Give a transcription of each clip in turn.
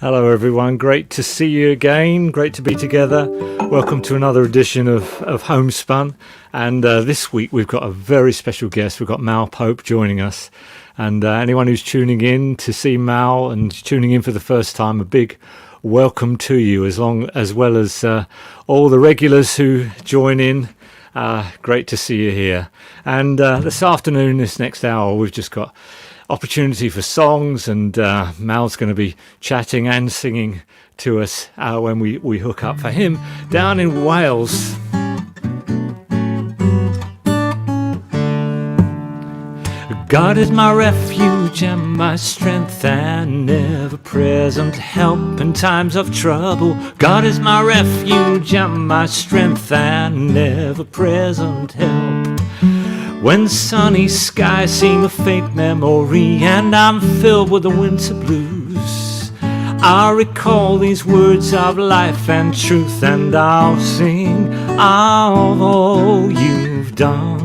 Hello everyone, great to see you again, great to be together. Welcome to another edition of Homespun, and this week we've got a very special guest. We've got Mal Pope joining us, and anyone who's tuning in to see Mal and tuning in for the first time, a big welcome to you, as well as all the regulars who join in. Great to see you here. And this afternoon, this next hour, we've just got opportunity for songs, and Mal's going to be chatting and singing to us when we hook up for him down in Wales. God is my refuge and my strength and ever-present help in times of trouble. God is my refuge and my strength and ever-present help. When sunny skies seem a faint memory and I'm filled with the winter blues, I'll recall these words of life and truth, and I'll sing of all you've done.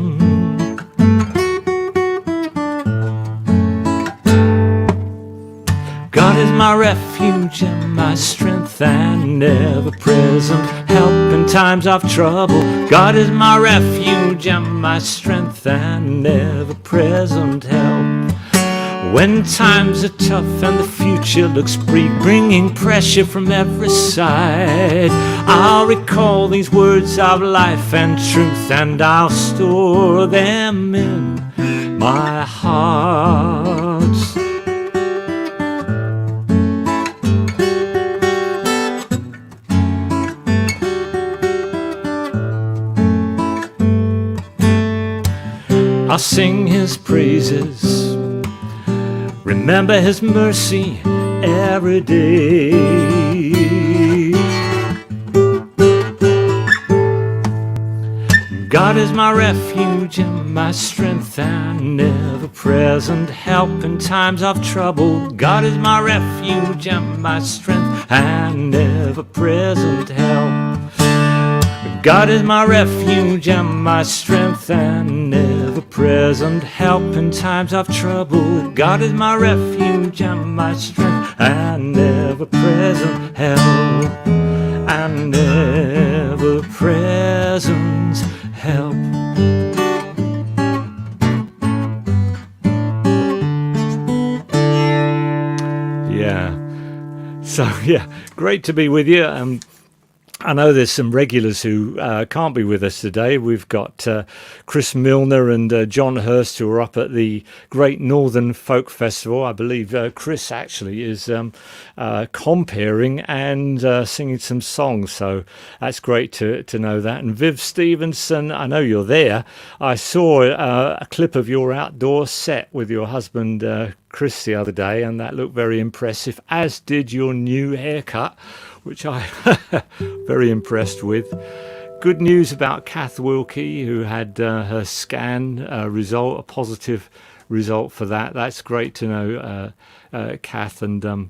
God is my refuge and my strength and ever-present help in times of trouble. God is my refuge and my strength and ever-present help. When times are tough and the future looks bleak, bringing pressure from every side, I'll recall these words of life and truth, and I'll store them in my heart. I'll sing his praises, remember his mercy every day. God is my refuge and my strength and ever-present help in times of trouble. God is my refuge and my strength and ever-present help. God is my refuge and my strength and ever-present help in times of trouble. God is my refuge and my strength and ever-present help, and ever-present help. Yeah, great to be with you. I know there's some regulars who can't be with us today. We've got Chris Milner and John Hurst, who are up at the Great Northern Folk Festival. I believe Chris actually is comparing and singing some songs, so that's great to know that. And Viv Stevenson, I know you're there. I saw a clip of your outdoor set with your husband Chris the other day, and that looked very impressive, as did your new haircut, which I very impressed with. Good news about Kath Wilkie, who had her scan result, a positive result for that. That's great to know, Kath, and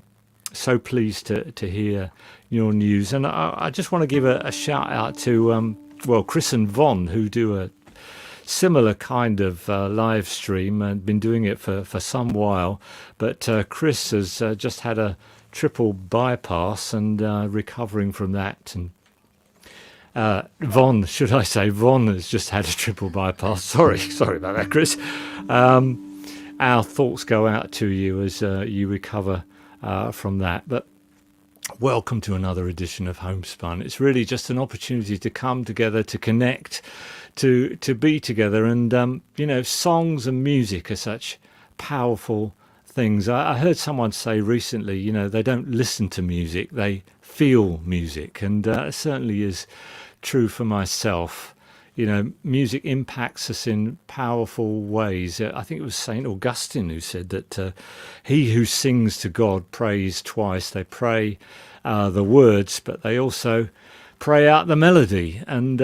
so pleased to hear your news. And I just want to give a shout out to Chris and Von, who do a similar kind of live stream and been doing it for some while. But Chris has just had a triple bypass and recovering from that, and Von has just had a triple bypass. Sorry about that, Chris. Our thoughts go out to you as you recover from that. But welcome to another edition of Homespun. It's really just an opportunity to come together, to connect, to be together, and songs and music are such powerful things. I heard someone say recently, they don't listen to music, they feel music, and it certainly is true for myself. Music impacts us in powerful ways. I think it was St. Augustine who said that he who sings to God prays twice. They pray the words, but they also pray out the melody. And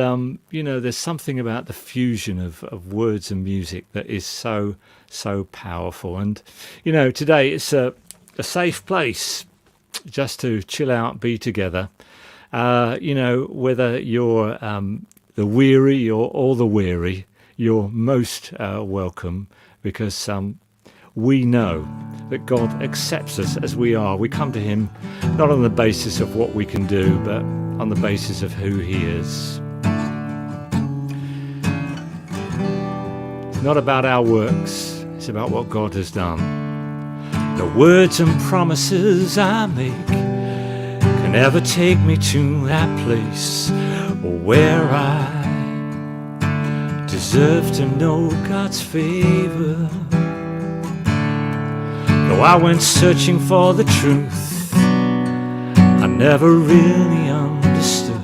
there's something about the fusion of words and music that is so powerful. And today it's a safe place just to chill out, be together. Whether you're the weary or the weary, you're most welcome, because we know that God accepts us as we are. We come to him not on the basis of what we can do, but on the basis of who he is. It's not about our works, it's about what God has done. The words and promises I make can never take me to that place where I deserve to know God's favor. Though I went searching for the truth, I never really understood.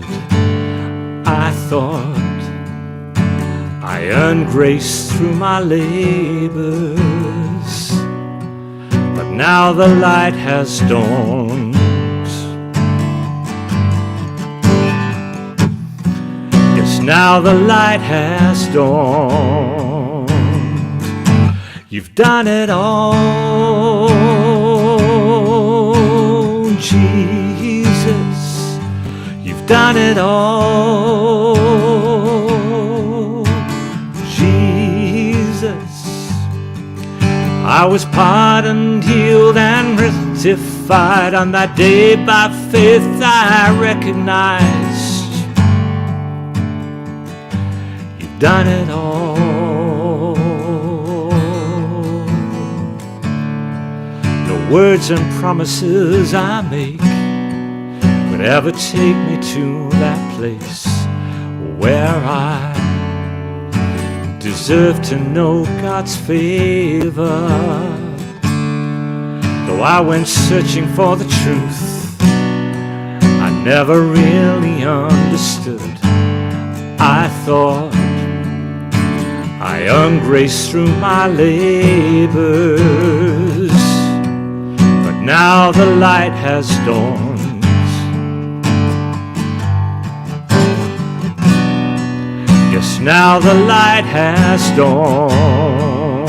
I thought I earned grace through my labors, but now the light has dawned. Yes, now the light has dawned. You've done it all, Jesus. You've done it all, Jesus. I was pardoned, healed, and rectified. On that day by faith I recognized you've done it all. Words and promises I make would ever take me to that place where I deserve to know God's favor. Though I went searching for the truth, I never really understood. I thought I earned grace through my labors, now the light has dawned. Yes, now the light has dawned.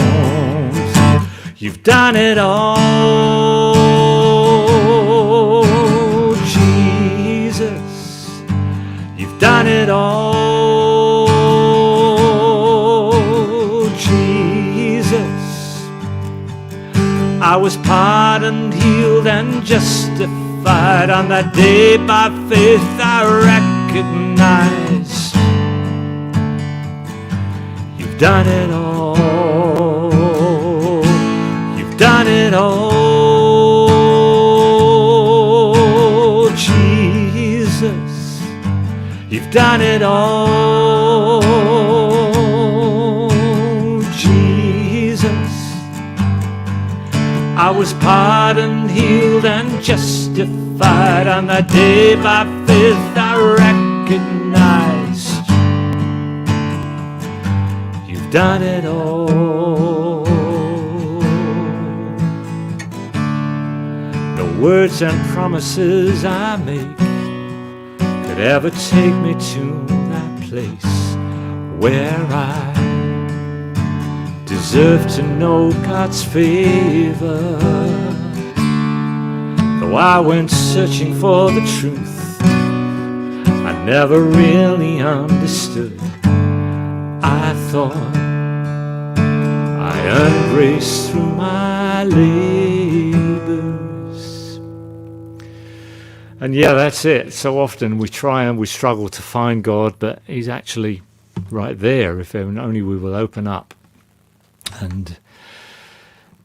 You've done it all, Jesus. You've done it all, Jesus. I was pardoned, healed, and justified. On that day by faith I recognized you've done it all. You've done it all, Jesus. You've done it all, Jesus. I was pardoned, healed, and justified. On that day by faith I recognized you've done it all. No words and promises I make could ever take me to that place where I deserve to know God's favor. Though I went searching for the truth, I never really understood. I thought I earned grace through my labors. And yeah, that's it. So often we try and we struggle to find God, but he's actually right there if only we will open up and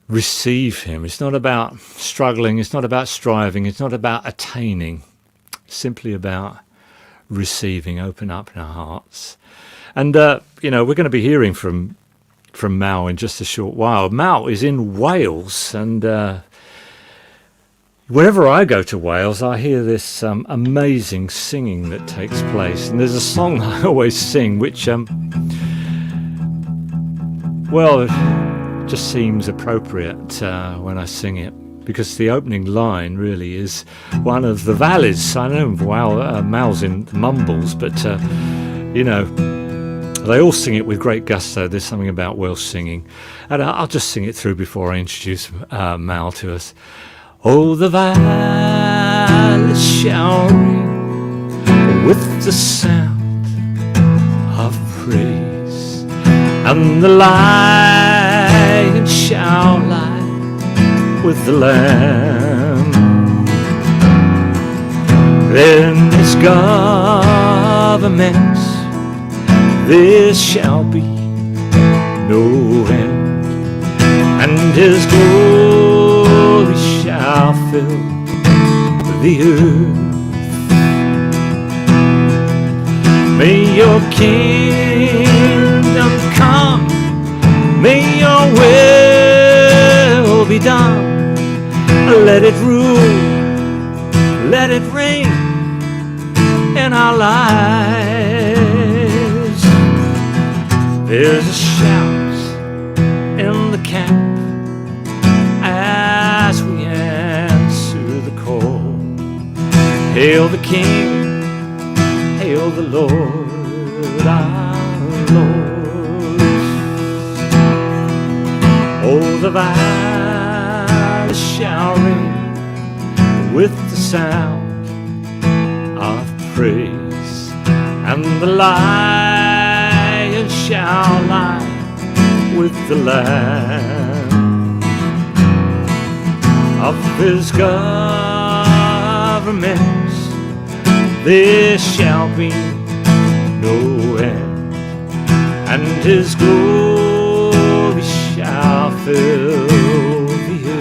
receive him. It's not about struggling, it's not about striving, it's not about attaining. It's simply about receiving. Open up in our hearts. And we're going to be hearing from Mal in just a short while. Mal is in Wales, and whenever I go to Wales I hear this amazing singing that takes place, and there's a song I always sing which well, it just seems appropriate when I sing it, because the opening line really is one of the valleys. I know Mal's in mumbles, but they all sing it with great gusto. There's something about Welsh singing, and I'll just sing it through before I introduce Mal to us. Oh, the valleys shall ring with the sound of praise, and the lion shall lie with the Lamb. In this government there shall be no end, and his glory shall fill the earth. May your kingdom come, may your will be done. Let it rule, let it reign in our lives. There's a shout in the camp as we answer the call. Hail the King, hail the Lord, our Lord. Oh, the valley shall ring with the sound of praise, and the lion shall lie with the Lamb. Of his government there shall be no end, and his glory shall fill the earth.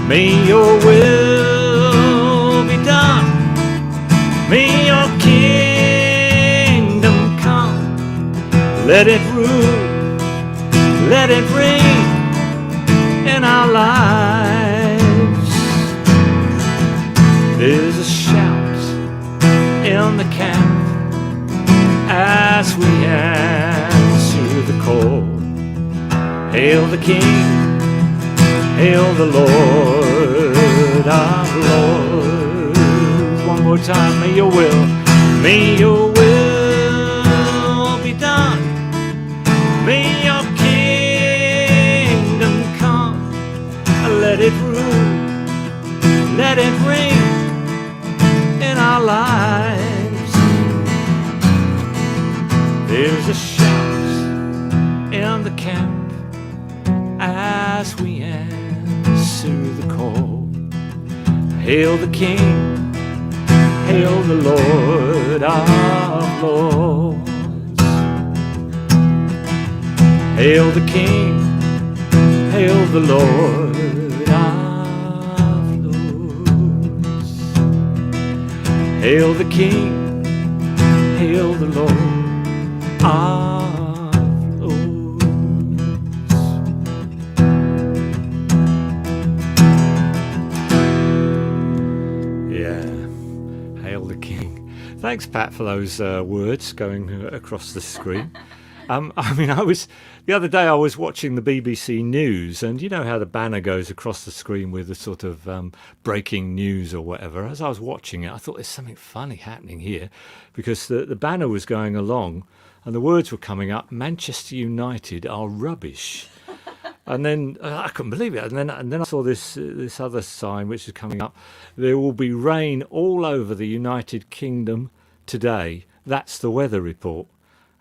May your will be done, may your kingdom come. Let it rule, let it reign in our lives. There's a shout in the camp as we answer the call. Hail the King, hail the Lord, our Lord. One more time, may your will be done. May your kingdom come. Let it rule, let it reign in our lives. There's a shout in the camp as we answer the call. Hail the King, hail the Lord of Lords. Hail the King, hail the Lord of Lords. Hail the King, hail the Lord of Lords. Yeah, hail the King. Thanks, Pat, for those words going across the screen. The other day I was watching the BBC News, and you know how the banner goes across the screen with the sort of breaking news or whatever. As I was watching it, I thought there's something funny happening here, because the banner was going along and the words were coming up, Manchester United are rubbish. And then I couldn't believe it. And then I saw this other sign which is coming up. There will be rain all over the United Kingdom today. That's the weather report.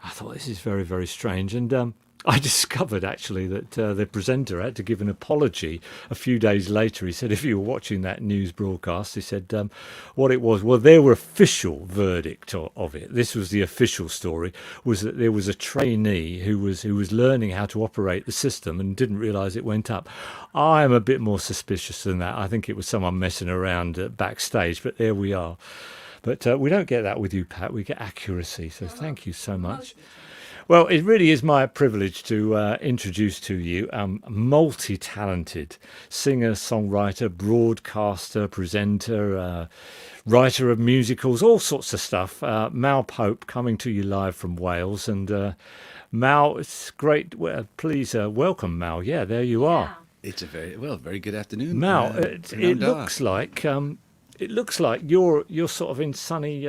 I thought, this is very, very strange. And I discovered, actually, that the presenter had to give an apology a few days later. He said, if you were watching that news broadcast, he said what it was, well, their official verdict of it, this was the official story, was that there was a trainee who was learning how to operate the system and didn't realise it went up. I am a bit more suspicious than that. I think it was someone messing around backstage, but there we are. But we don't get that with you, Pat. We get accuracy. So thank you so much. Well, it really is my privilege to introduce to you multi-talented singer, songwriter, broadcaster, presenter, writer of musicals, all sorts of stuff. Mal Pope, coming to you live from Wales. And Mal, it's great. Well, please welcome, Mal. Yeah, there you are. It's a very good afternoon. Mal, it looks like... It looks like you're sort of in sunny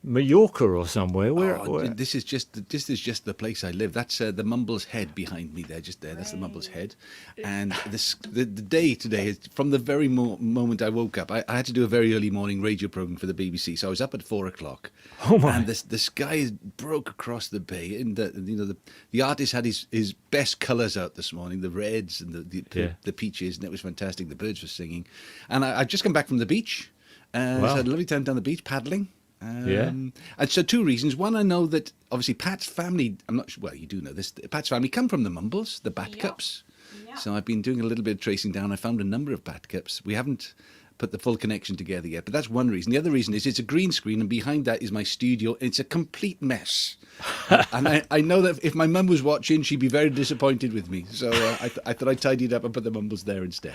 Mallorca or somewhere. Where? This is just the place I live. That's the Mumble's Head behind me there, just there. That's the Mumble's Head. And the day today is from the very moment I woke up. I had to do a very early morning radio program for the BBC, so I was up at 4:00. Oh my! And the sky broke across the bay, and the artist had his best colours out this morning, the reds and the peaches, and it was fantastic. The birds were singing, and I'd just come back from the beach. Wow. So I had a lovely time down the beach paddling. And so two reasons. One, I know that obviously Pat's family, I'm not sure, well, you do know this, Pat's family come from the Mumbles, the Batcups. Yeah. So I've been doing a little bit of tracing down. I found a number of Batcups. We haven't put the full connection together yet, but that's one reason. The other reason is it's a green screen, and behind that is my studio. It's a complete mess. And I know that if my mum was watching, she'd be very disappointed with me. So I thought I'd tidy it up and put the Mumbles there instead.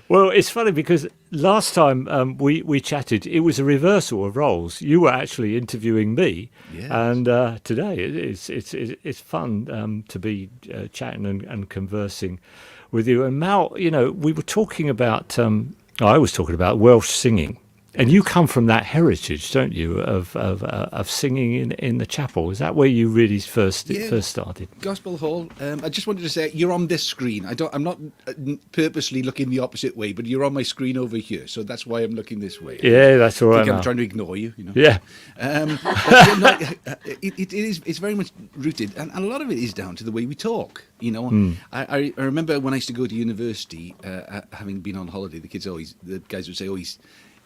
Well, it's funny because last time we chatted, it was a reversal of roles. You were actually interviewing me, yes. And today it's fun to be chatting and conversing with you. And Mal, we were talking about. I was talking about Welsh singing, and you come from that heritage, don't you, of singing in the chapel? Is that where you really first started? Gospel Hall. I just wanted to say you're on this screen. I'm not purposely looking the opposite way, but you're on my screen over here, so that's why I'm looking this way. Yeah, that's all right. I'm trying to ignore you. Yeah. It's very much rooted, and a lot of it is down to the way we talk. I remember when I used to go to university, having been on holiday, the guys would say, "Oh, he's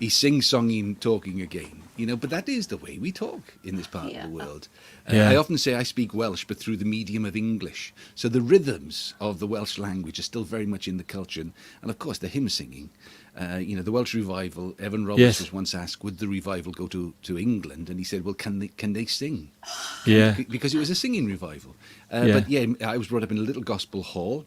sing-songing, talking again," but that is the way we talk in this part of the world. I often say I speak Welsh, but through the medium of English. So the rhythms of the Welsh language are still very much in the culture. And of course, the hymn singing, the Welsh revival, Evan Roberts was once asked, would the revival go to England? And he said, well, can they sing? Yeah. Because it was a singing revival. But I was brought up in a little gospel hall.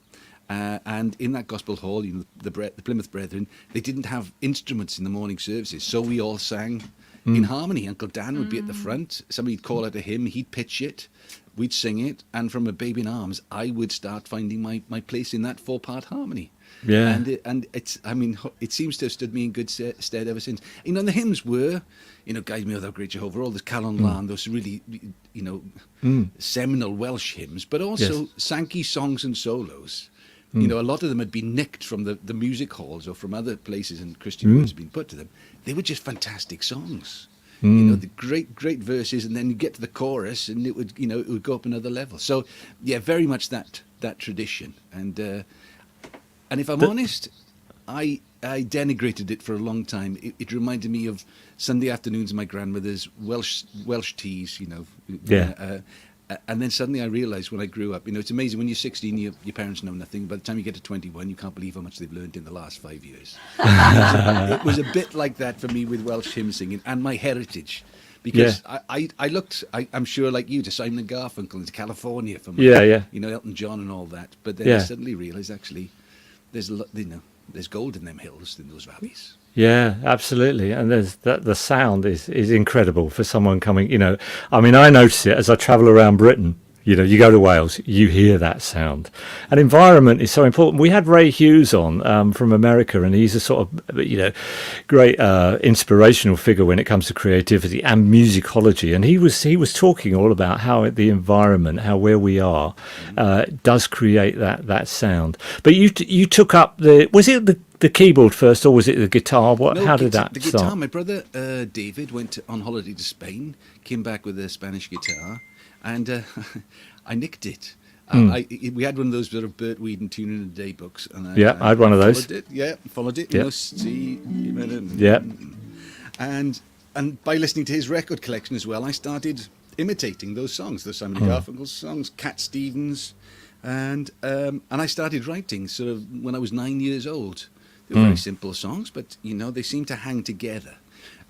And in that gospel hall, the Plymouth Brethren, they didn't have instruments in the morning services, so we all sang in harmony. Uncle Dan would be at the front. Somebody'd call out a hymn, he'd pitch it, we'd sing it, and from a babe in arms, I would start finding my place in that 4-part harmony. Yeah, and it seems to have stood me in good stead ever since. The hymns were, Guide Me, O Thou Great Jehovah, all this Calon Lan, those really, seminal Welsh hymns, but also Sankey songs and solos. A lot of them had been nicked from the music halls or from other places, and Christian words had been put to them. They were just fantastic songs. The great verses, and then you get to the chorus, and it would go up another level. So, very much that tradition. And if I'm honest, I denigrated it for a long time. It reminded me of Sunday afternoons, my grandmother's Welsh teas. And then suddenly I realised when I grew up, it's amazing when you're 16, your parents know nothing. By the time you get to 21, you can't believe how much they've learned in the last 5 years. It was a bit like that for me with Welsh hymn singing and my heritage. Because I looked, I'm sure like you, to Simon and Garfunkel and to California for Elton John and all that. But then I suddenly realised actually there's there's gold in them hills, in those valleys. Yeah, absolutely. And the sound is incredible for someone coming, I notice it as I travel around Britain. You go to Wales, you hear that sound. And environment is so important. We had Ray Hughes on from America, and he's a sort of, great inspirational figure when it comes to creativity and musicology. And he was talking all about how the environment, how where we are, does create that sound. But you took up was it the keyboard first, or was it the guitar? How did that the start? Guitar. My brother David went on holiday to Spain, came back with a Spanish guitar, and I nicked it. We had one of those sort of Bert Weedon Tune in a Day books. And I had one of those. Followed it. Yeah. And by listening to his record collection as well, I started imitating those songs, the Simon and Garfunkel songs, Cat Stevens, and I started writing sort of when I was 9 years old. They were very simple songs, but they seemed to hang together.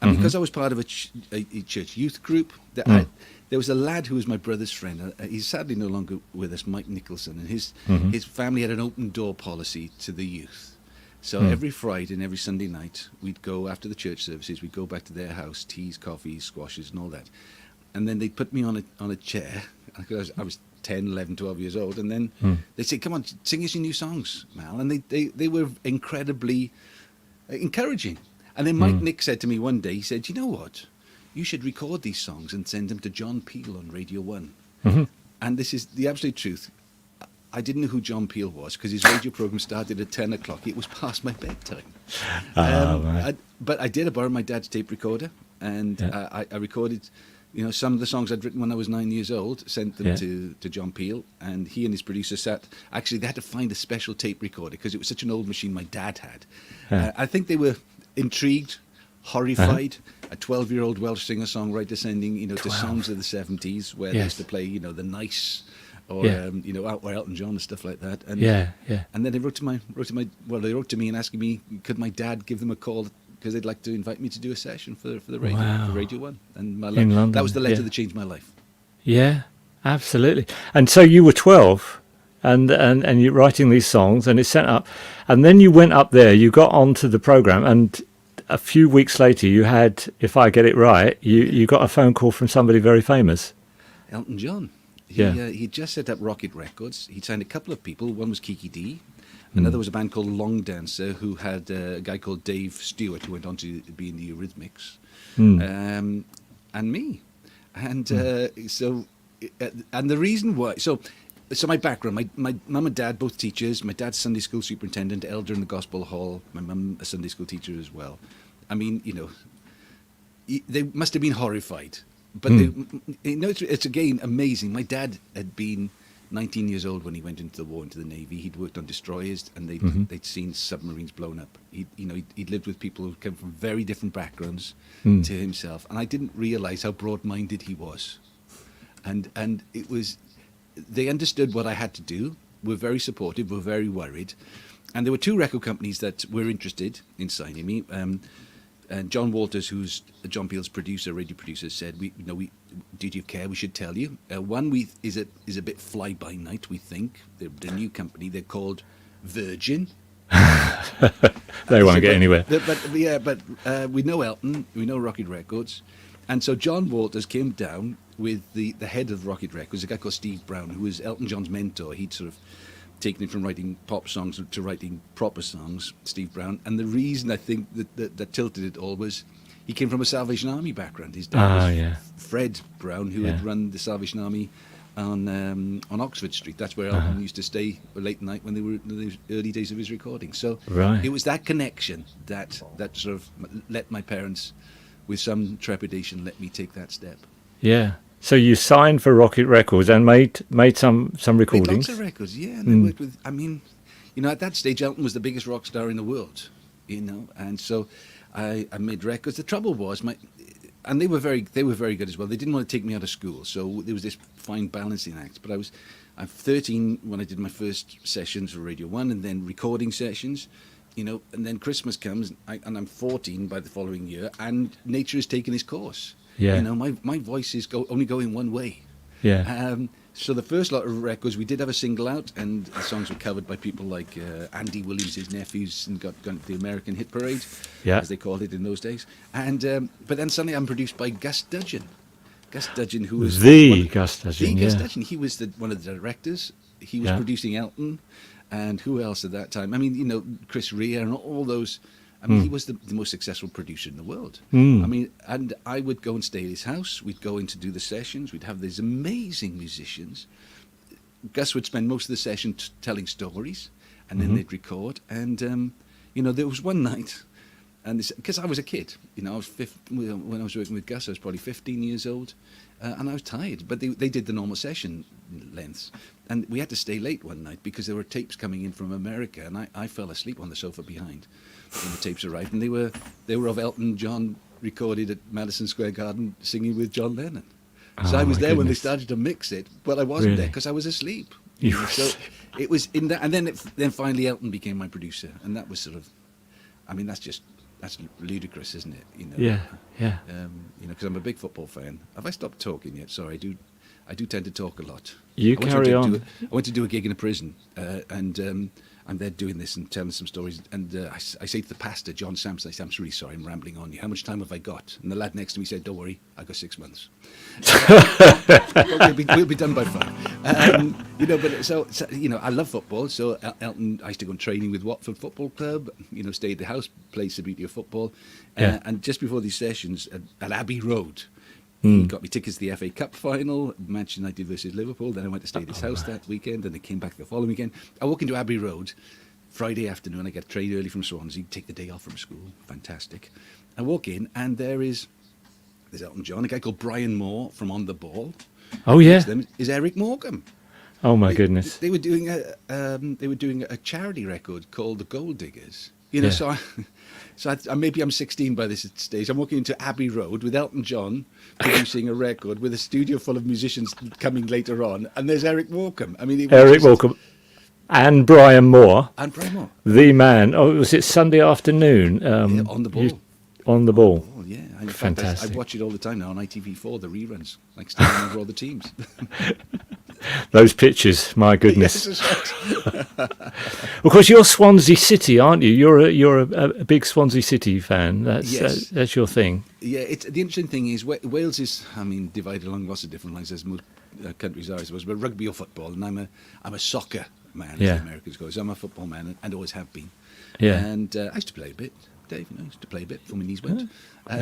And because I was part of a church youth group, there was a lad who was my brother's friend. He's sadly no longer with us, Mike Nicholson, and his family had an open door policy to the youth. So every Friday and every Sunday night, we'd go after the church services. We'd go back to their house, teas, coffees, squashes, and all that. And then they'd put me on a chair. I was 10, 11, 12 years old, and then they'd say, "Come on, sing us your new songs, Mal." And they were incredibly encouraging. And then Mike Nick said to me one day, he said, "You know what? you should record these songs and send them to John Peel on Radio 1. Mm-hmm. And this is the absolute truth. I didn't know who John Peel was because his radio program started at 10 o'clock. It was past my bedtime. Right. But I did borrow my dad's tape recorder, and I recorded, some of the songs I'd written when I was 9 years old, sent them to John Peel, and he and his producer sat. Actually, they had to find a special tape recorder because it was such an old machine my dad had. I think they were intrigued, horrified. A 12-year-old Welsh singer-songwriter sending, to songs of the 70s where they used to play, The Nice, or or Elton John and stuff like that. And and then they wrote to me and asking me, could my dad give them a call because they'd like to invite me to do a session for the radio, for Radio 1. And my in London, that was the letter that changed my life. Yeah, absolutely. And so you were 12 and you're writing these songs and it's sent up. And then you went up there, you got onto the program, and a few weeks later you had, if I get it right, you got a phone call from somebody very famous. Elton John. He'd just set up Rocket Records. He'd signed a couple of people. One was Kiki D. Another was a band called Long Dancer, who had a guy called Dave Stewart, who went on to be in the Eurythmics, and me. And and the reason why... So my background, my mum and dad, both teachers. My dad's Sunday school superintendent, elder in the Gospel Hall. My mum, a Sunday school teacher as well. I mean, they must have been horrified. But it's again amazing. My dad had been 19 years old when he went into the war, into the Navy. He'd worked on destroyers, and they'd seen submarines blown up. He'd lived with people who came from very different backgrounds to himself, and I didn't realise how broad-minded he was. And it was, they understood what I had to do. Were very supportive. Were very worried, and there were two record companies that were interested in signing me. And John Walters, who's John Peel's producer, radio producer, said, "Did you care? We should tell you. One is a bit fly by night. We think they're a new company. They're called Virgin. They won't get anywhere. But we know Elton. We know Rocket Records, and so John Walters came down with the head of Rocket Records, a guy called Steve Brown, who was Elton John's mentor. He'd sort of taken it from writing pop songs to writing proper songs, Steve Brown. And the reason I think that tilted it all was he came from a Salvation Army background. His dad was Fred Brown, who had run the Salvation Army on Oxford Street. That's where Elton used to stay late at night when they were in the early days of his recording. So it was that connection that sort of let my parents, with some trepidation, let me take that step. Yeah. So you signed for Rocket Records and made some recordings? Made lots of records, yeah. And they worked with, at that stage, Elton was the biggest rock star in the world, and so I made records. The trouble was, and they were very good as well. They didn't want to take me out of school, so there was this fine balancing act. But I'm 13 when I did my first sessions for Radio 1, and then recording sessions, and then Christmas comes, and I'm 14 by the following year, and nature has taken its course. Yeah. My voice is only going one way. Yeah. So the first lot of records, we did have a single out, and the songs were covered by people like Andy Williams, his nephews, and got the American Hit Parade, as they called it in those days. And but then suddenly I'm produced by Gus Dudgeon. Gus Dudgeon, who was Gus Dudgeon. Gus Dudgeon. He was one of the directors. He was producing Elton, and who else at that time? Chris Rea and all those. He was the most successful producer in the world. And I would go and stay at his house. We'd go in to do the sessions. We'd have these amazing musicians. Gus would spend most of the session telling stories, and then they'd record. And, there was one night, and because I was a kid, I was when I was working with Gus, I was probably 15 years old, and I was tired. But they did the normal session lengths. And we had to stay late one night because there were tapes coming in from America, and I fell asleep on the sofa behind when the tapes arrived. And they were of Elton John recorded at Madison Square Garden singing with John Lennon. So I was there when they started to mix it, but I wasn't there because I was asleep. So it was in that, and then finally Elton became my producer, and that was sort of, that's ludicrous, isn't it? Yeah. Because I'm a big football fan. Have I stopped talking yet? Sorry, I do tend to talk a lot. You carry on. I went to do a gig in a prison, and I'm there doing this and telling some stories. And I say to the pastor, John Sampson, I say, I'm really sorry, I'm rambling on you. How much time have I got? And the lad next to me said, don't worry, I got 6 months. We'll be done by 5. You know, but so you know, I love football. So Elton, I used to go on training with Watford Football Club. You know, stay at the house, play the beauty of football. And just before these sessions at Abbey Road, he got me tickets to the FA Cup final, Manchester United versus Liverpool. Then I went to stay at his house that weekend, and I came back the following weekend. I walk into Abbey Road Friday afternoon. I get a train early from Swansea, take the day off from school. Fantastic. I walk in, and there's Elton John, a guy called Brian Moore from On the Ball. Oh yeah, them is Eric Morgan. Oh my goodness. They were doing a charity record called The Gold Diggers. You know, so maybe I'm 16 by this stage. I'm walking into Abbey Road with Elton John producing a record with a studio full of musicians coming later on, and there's Eric Morecambe. I mean, Eric Morecambe and Brian Moore. And Brian Moore. The man. Oh, was it Sunday afternoon? On the Ball. On the Ball. Oh, yeah. Fantastic. I watch it all the time now on ITV4, the reruns, like standing over all the teams. Those pictures, my goodness. Yes, right. Of course, you're Swansea City, aren't you? You're a big Swansea City fan. That's your thing. Yeah, the interesting thing is Wales is, I mean, divided along lots of different lines as most countries are, I suppose, but rugby or football, and I'm a soccer man, as the Americans go. So I'm a football man, and always have been. Yeah. And I used to play a bit. Dave, I used to play a bit before my knees went. But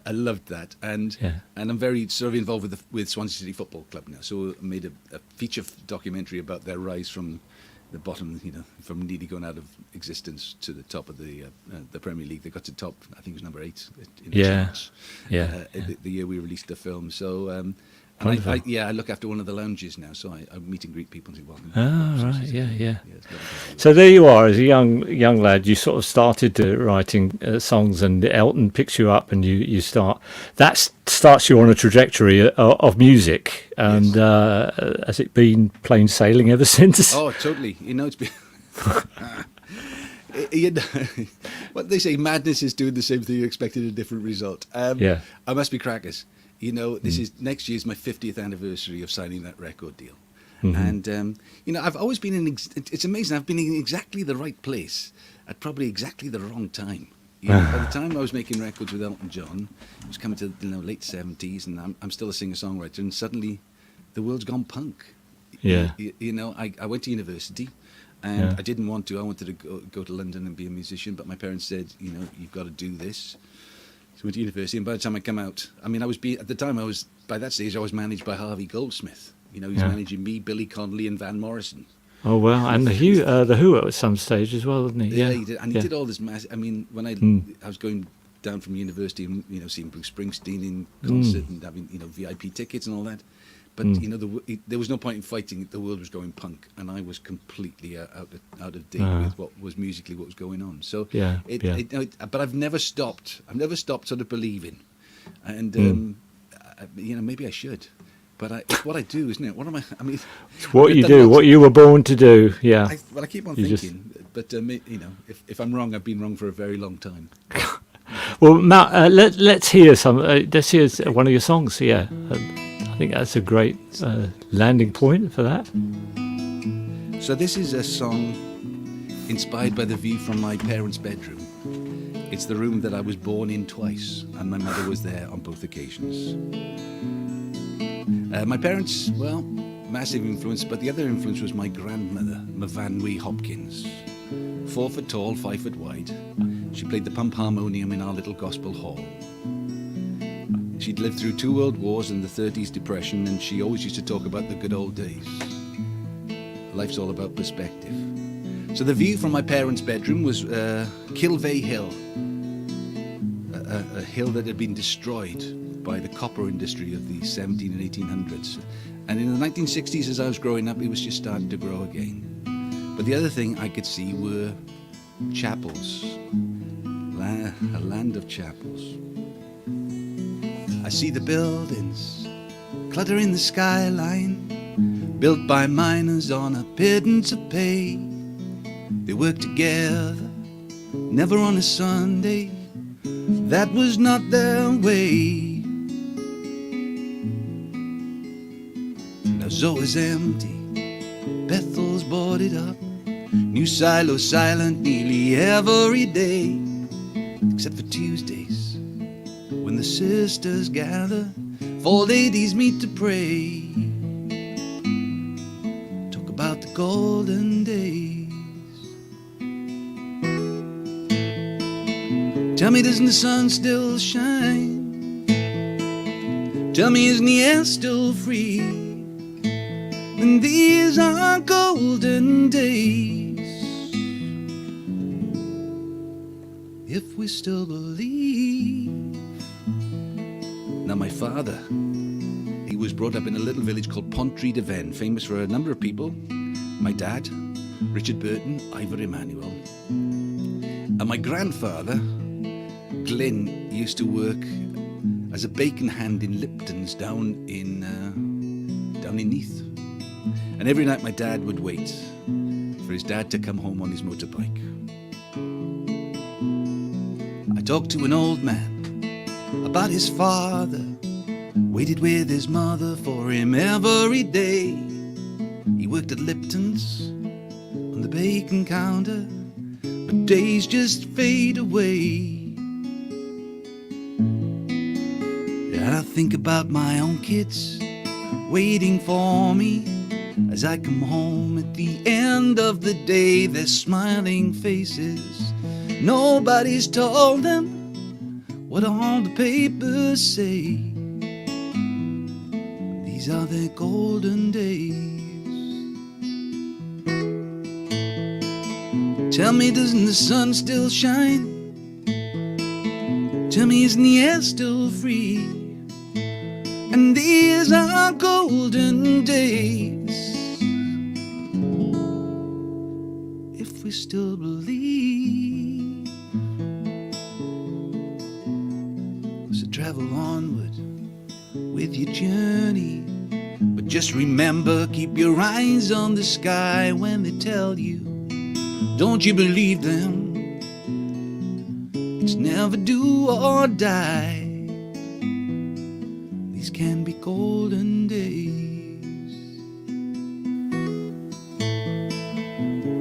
I loved that, and I'm very sort of involved with Swansea City Football Club now. So I made a feature documentary about their rise from the bottom, you know, from nearly going out of existence to the top of the Premier League. They got to top, I think it was number 8 in the charts. The year we released the film. So. And I look after one of the lounges now, so I meet and greet people and say welcome. Oh, right, yeah. So there you are, as a young lad, you sort of started writing songs, and Elton picks you up, and you start. That starts you on a trajectory of music, and has it been plain sailing ever since? Oh, totally. You know, it's been. You know, what they say, madness is doing the same thing you expected a different result. I must be crackers. You know, next year's my 50th anniversary of signing that record deal. And, you know, I've always been it's amazing, I've been in exactly the right place at probably exactly the wrong time. You know, by the time I was making records with Elton John, it was coming to late 70s, and I'm still a singer-songwriter, and suddenly the world's gone punk. Yeah. You know, I went to university, and I didn't want to. I wanted to go to London and be a musician, but my parents said, you know, you've got to do this. So I went to university, and by the time I come out, I mean, by that stage, I was managed by Harvey Goldsmith. You know, he was managing me, Billy Connolly, and Van Morrison. Oh, well, and the Who at some stage as well, wasn't he? Yeah, he did. And he did all this I mean, when I was going down from university and, you know, seeing Bruce Springsteen in concert and having, you know, VIP tickets and all that. But, you know, there was no point in fighting. The world was going punk, and I was completely out of date with what was going on. So, but I've never stopped. I've never stopped sort of believing. And, you know, maybe I should. But it's what I do, isn't it? What am I? I mean, it's what you do, what you were born to do. Yeah. I keep on thinking. But, you know, if I'm wrong, I've been wrong for a very long time. Well, Matt, let's hear let's hear one of your songs. Yeah. I think that's a great landing point for that. So this is a song inspired by the view from my parents' bedroom. It's the room that I was born in twice, and my mother was there on both occasions. My parents, well, massive influence, but the other influence was my grandmother, Mavanwi Hopkins. 4 foot tall, 5 foot wide. She played the pump harmonium in our little gospel hall. She'd lived through 2 world wars and the 30s depression, and she always used to talk about the good old days. Life's all about perspective. So the view from my parents' bedroom was Kilvey Hill, a hill that had been destroyed by the copper industry of the 17 and 1800s. And in the 1960s, as I was growing up, it was just starting to grow again. But the other thing I could see were chapels, a land of chapels. I see the buildings cluttering the skyline, built by miners on a pittance of pay. They work together, never on a Sunday. That was not their way. was always empty. Bethel's boarded up. New silo silent nearly every day, except for Tuesdays, when the sisters gather for ladies meet to pray. Talk about the golden days. Tell me, doesn't the sun still shine? Tell me, isn't the air still free? And these are golden days, if we still believe. Now my father, he was brought up in a little village called Pontree-de-Ven, famous for a number of people. My dad, Richard Burton, Ivor Emanuel. And my grandfather, Glyn, used to work as a bacon hand in Lipton's down in Neath. And every night my dad would wait for his dad to come home on his motorbike. I talked to an old man about his father, waited with his mother for him every day. He worked at Lipton's on the bacon counter, but days just fade away. Yeah, I think about my own kids waiting for me as I come home at the end of the day. Their smiling faces, nobody's told them what all the papers say. These are their golden days. Tell me, doesn't the sun still shine? Tell me, isn't the air still free? And these are golden days, if we still believe. So travel onward with your journey, but just remember, keep your eyes on the sky when they tell you, don't you believe them? It's never do or die. These can be golden days.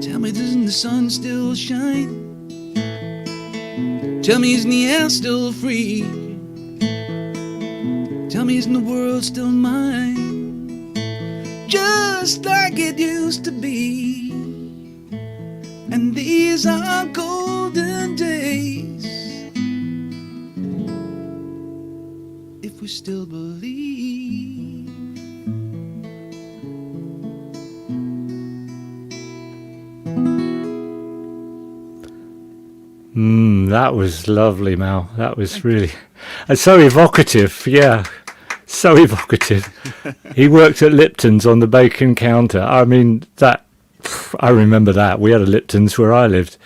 Tell me, doesn't the sun still shine? Tell me, isn't the air still free? Tell me, isn't the world still mine? Just like it used to be. And these are golden days, if we still believe. That was lovely, Mal. That was really so evocative. Yeah, so evocative. He worked at Lipton's on the bacon counter. I mean, that I remember that. We had a Lipton's where I lived.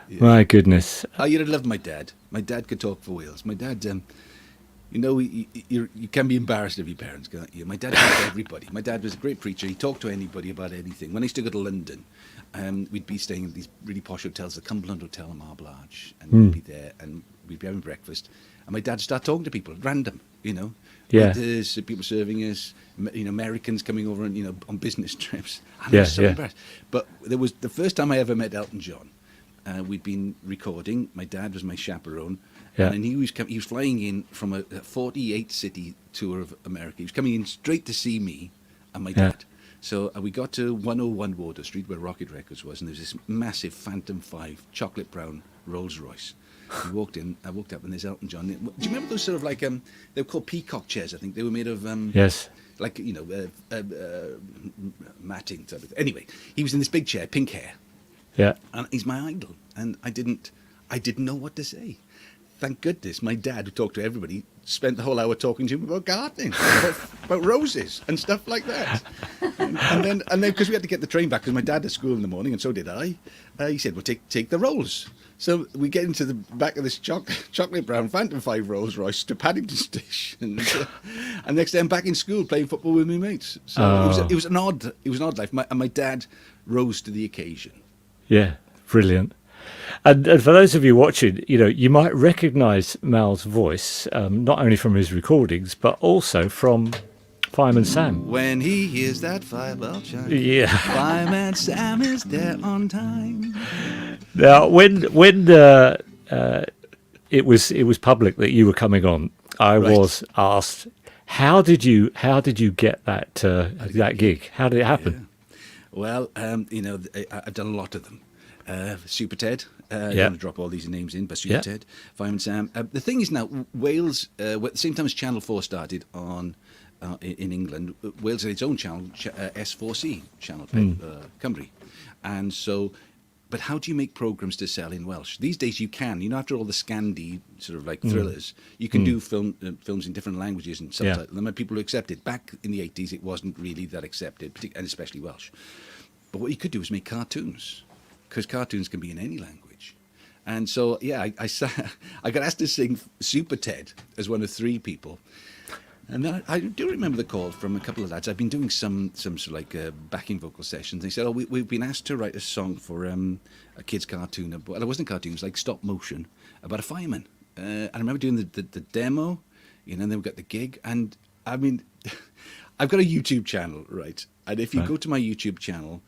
Yeah. My goodness. Oh, you'd have loved my dad. My dad could talk for wheels. My dad, you know, you can be embarrassed of your parents, can't you? My dad talked to everybody. My dad was a great preacher. He talked to anybody about anything. When I used to go to London, we'd be staying in these really posh hotels, the Cumberland Hotel in BLBROUGH, and we'd be there, and we'd be having breakfast, and my dad would start talking to people at random, you know. Yeah. Waiters, people serving us, you know, Americans coming over and, you know, on business trips. And I was so embarrassed. But there was the first time I ever met Elton John. We'd been recording. My dad was my chaperone. Yeah. And he was flying in from a 48-city tour of America. He was coming in straight to see me and my dad. So we got to 101 Water Street, where Rocket Records was, and there was this massive Phantom 5 chocolate brown Rolls Royce. We walked in. I walked up, and there's Elton John. Do you remember those sort of like they were called peacock chairs? I think they were made of like, you know, matting type of thing. Anyway, he was in this big chair, pink hair. Yeah. And he's my idol, and I didn't know what to say. Thank goodness my dad, who talked to everybody, spent the whole hour talking to him about gardening, about roses and stuff like that. And then because we had to get the train back, because my dad had school in the morning, and so did I. He said, "Well, take the rolls." So we get into the back of this chocolate brown Phantom 5 Rolls Royce to Paddington Station, and next day I'm back in school playing football with my mates. So it was an odd life. And my dad rose to the occasion. Yeah, brilliant. And for those of you watching, you know, you might recognise Mal's voice, not only from his recordings, but also from Fireman Sam. When he hears that fire bell chime, Yeah. Fireman Sam is there on time. Now, when it was public that you were coming on, I Right. was asked, how did you get that gig? How did it happen? Well, I've done a lot of them. Super Ted. I'm Yeah. going to drop all these names in, but Super Yeah. Ted, Fireman Sam. The thing is now, Wales, at the same time as Channel 4 started in England, Wales had its own channel, S4C, Channel Cymru. And so, but how do you make programmes to sell in Welsh? These days you can. After all the Scandi sort of like thrillers, you can do films in different languages and subtitle them, and people who accept it. Back in the 80s, it wasn't really that accepted, and especially Welsh. But what you could do is make cartoons, because cartoons can be in any language. And so, yeah, I got asked to sing Super Ted as one of 3 people. And then I do remember the call from a couple of lads. I've been doing some sort of like backing vocal sessions. They said, "Oh, we've been asked to write a song for a kids' cartoon." Well, it wasn't a cartoon; it was like stop motion about a fireman. I remember doing the demo, and then we got the gig. And I mean, I've got a YouTube channel, right? And if you go to my YouTube channel,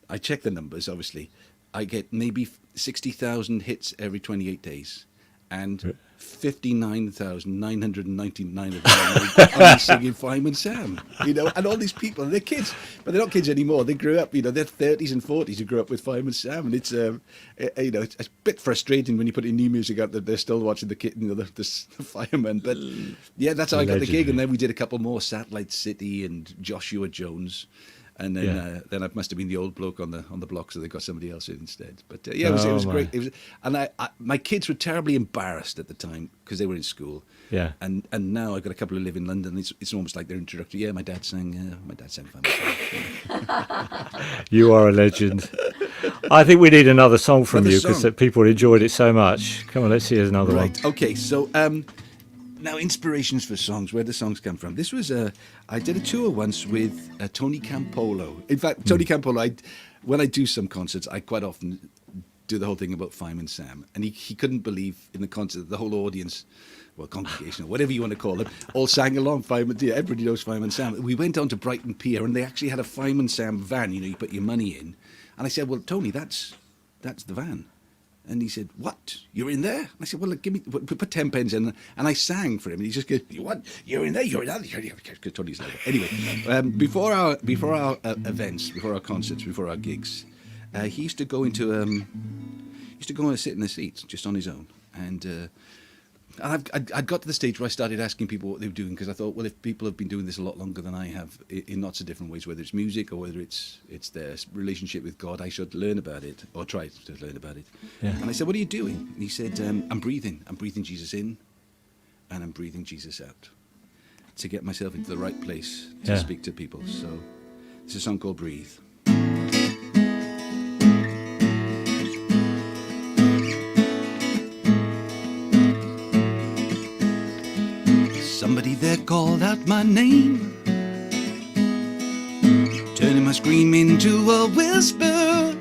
I check the numbers. Obviously, I get maybe 60,000 hits every 28 days, and 59,999 of them are singing Fireman Sam, and all these people, they're kids, but they're not kids anymore. They grew up, they're 30s and 40s who grew up with Fireman Sam, and it's, it's a bit frustrating when you put in new music out that they're still watching the kid, the fireman. But yeah, that's how I got the gig, and then we did a couple more, Satellite City and Joshua Jones. And then I must have been the old bloke on the block, so they got somebody else in instead. But it was great. It was, and my kids were terribly embarrassed at the time because they were in school. Yeah. And now I've got a couple who live in London. It's almost like their introductory. Yeah, my dad sang Fireman Sam. You are a legend. I think we need another song from Another you because song. people enjoyed it so much. Come on, let's hear another one. Right. Okay. So now inspirations for songs. Where do songs come from? This was I did a tour once with Tony Campolo. In fact, Tony Campolo. When I do some concerts, I quite often do the whole thing about Fireman Sam, and he couldn't believe in the concert the whole audience, well, congregation or whatever you want to call it, all sang along. Fireman, yeah, everybody knows Fireman Sam. We went on to Brighton Pier, and they actually had a Fireman Sam van. You put your money in, and I said, "Well, Tony, that's the van." And he said, "What? You're in there?" I said, "Well, look, put 10 pence in." And I sang for him. And he just goes, "What? You're in there? You're in there?" Because Tony's like that. Anyway, before our events, before our concerts, before our gigs, he used to go into and sit in the seats just on his own. And I'd got to the stage where I started asking people what they were doing, because I thought, well, if people have been doing this a lot longer than I have, in lots of different ways, whether it's music or whether it's their relationship with God, I should learn about it, or try to learn about it. Yeah. And I said, "What are you doing?" And he said, I'm breathing Jesus in, and I'm breathing Jesus out, to get myself into the right place to speak to people. So it's a song called Breathe. Somebody there called out my name, turning my scream into a whisper.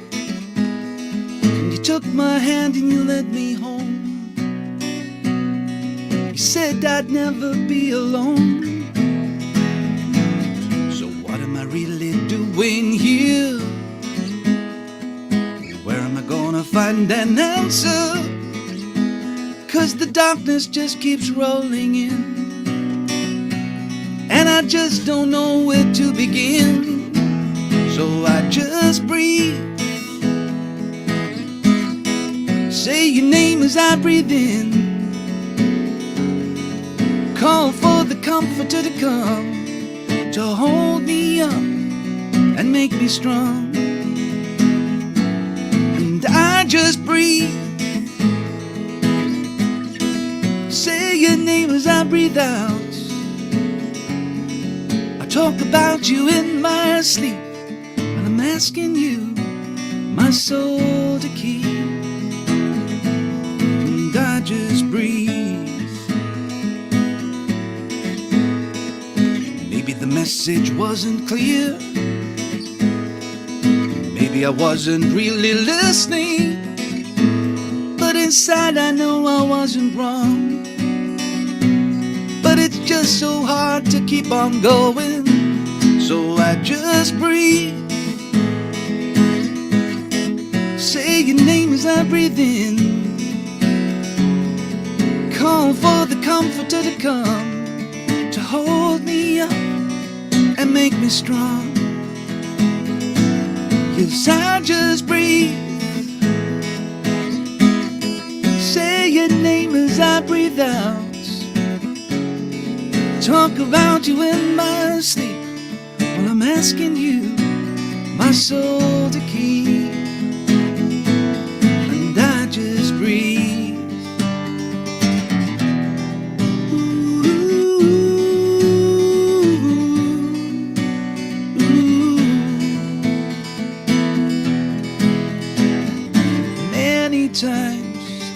And you took my hand and you led me home. You said I'd never be alone. So what am I really doing here? Where am I gonna find an answer? 'Cause the darkness just keeps rolling in, and I just don't know where to begin. So I just breathe, say your name as I breathe in, call for the comforter to come, to hold me up and make me strong. And I just breathe, say your name as I breathe out. Talk about you in my sleep, and I'm asking you, my soul to keep. And I just breathe. Maybe the message wasn't clear, maybe I wasn't really listening, but inside I know I wasn't wrong. But it's just so hard to keep on going. So I just breathe. Say your name as I breathe in. Call for the comforter to come, to hold me up and make me strong. Yes, I just breathe. Say your name as I breathe out. Talk about you in my sleep. Well, I'm asking you, my soul to keep. And I just breathe. Ooh, ooh. Many times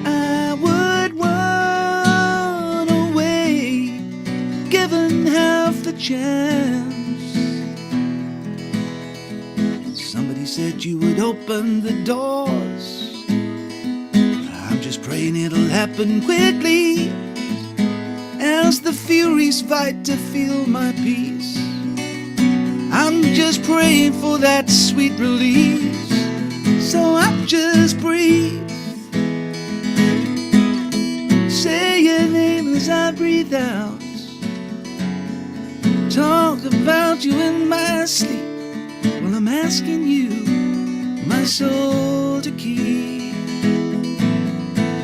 I would run away, given half the chance. Somebody said you would open the doors. I'm just praying it'll happen quickly, as the Furies fight to feel my peace. I'm just praying for that sweet release. So I just breathe. Say your name as I breathe out. Talk about you in my sleep. Well, I'm asking you, my soul to keep.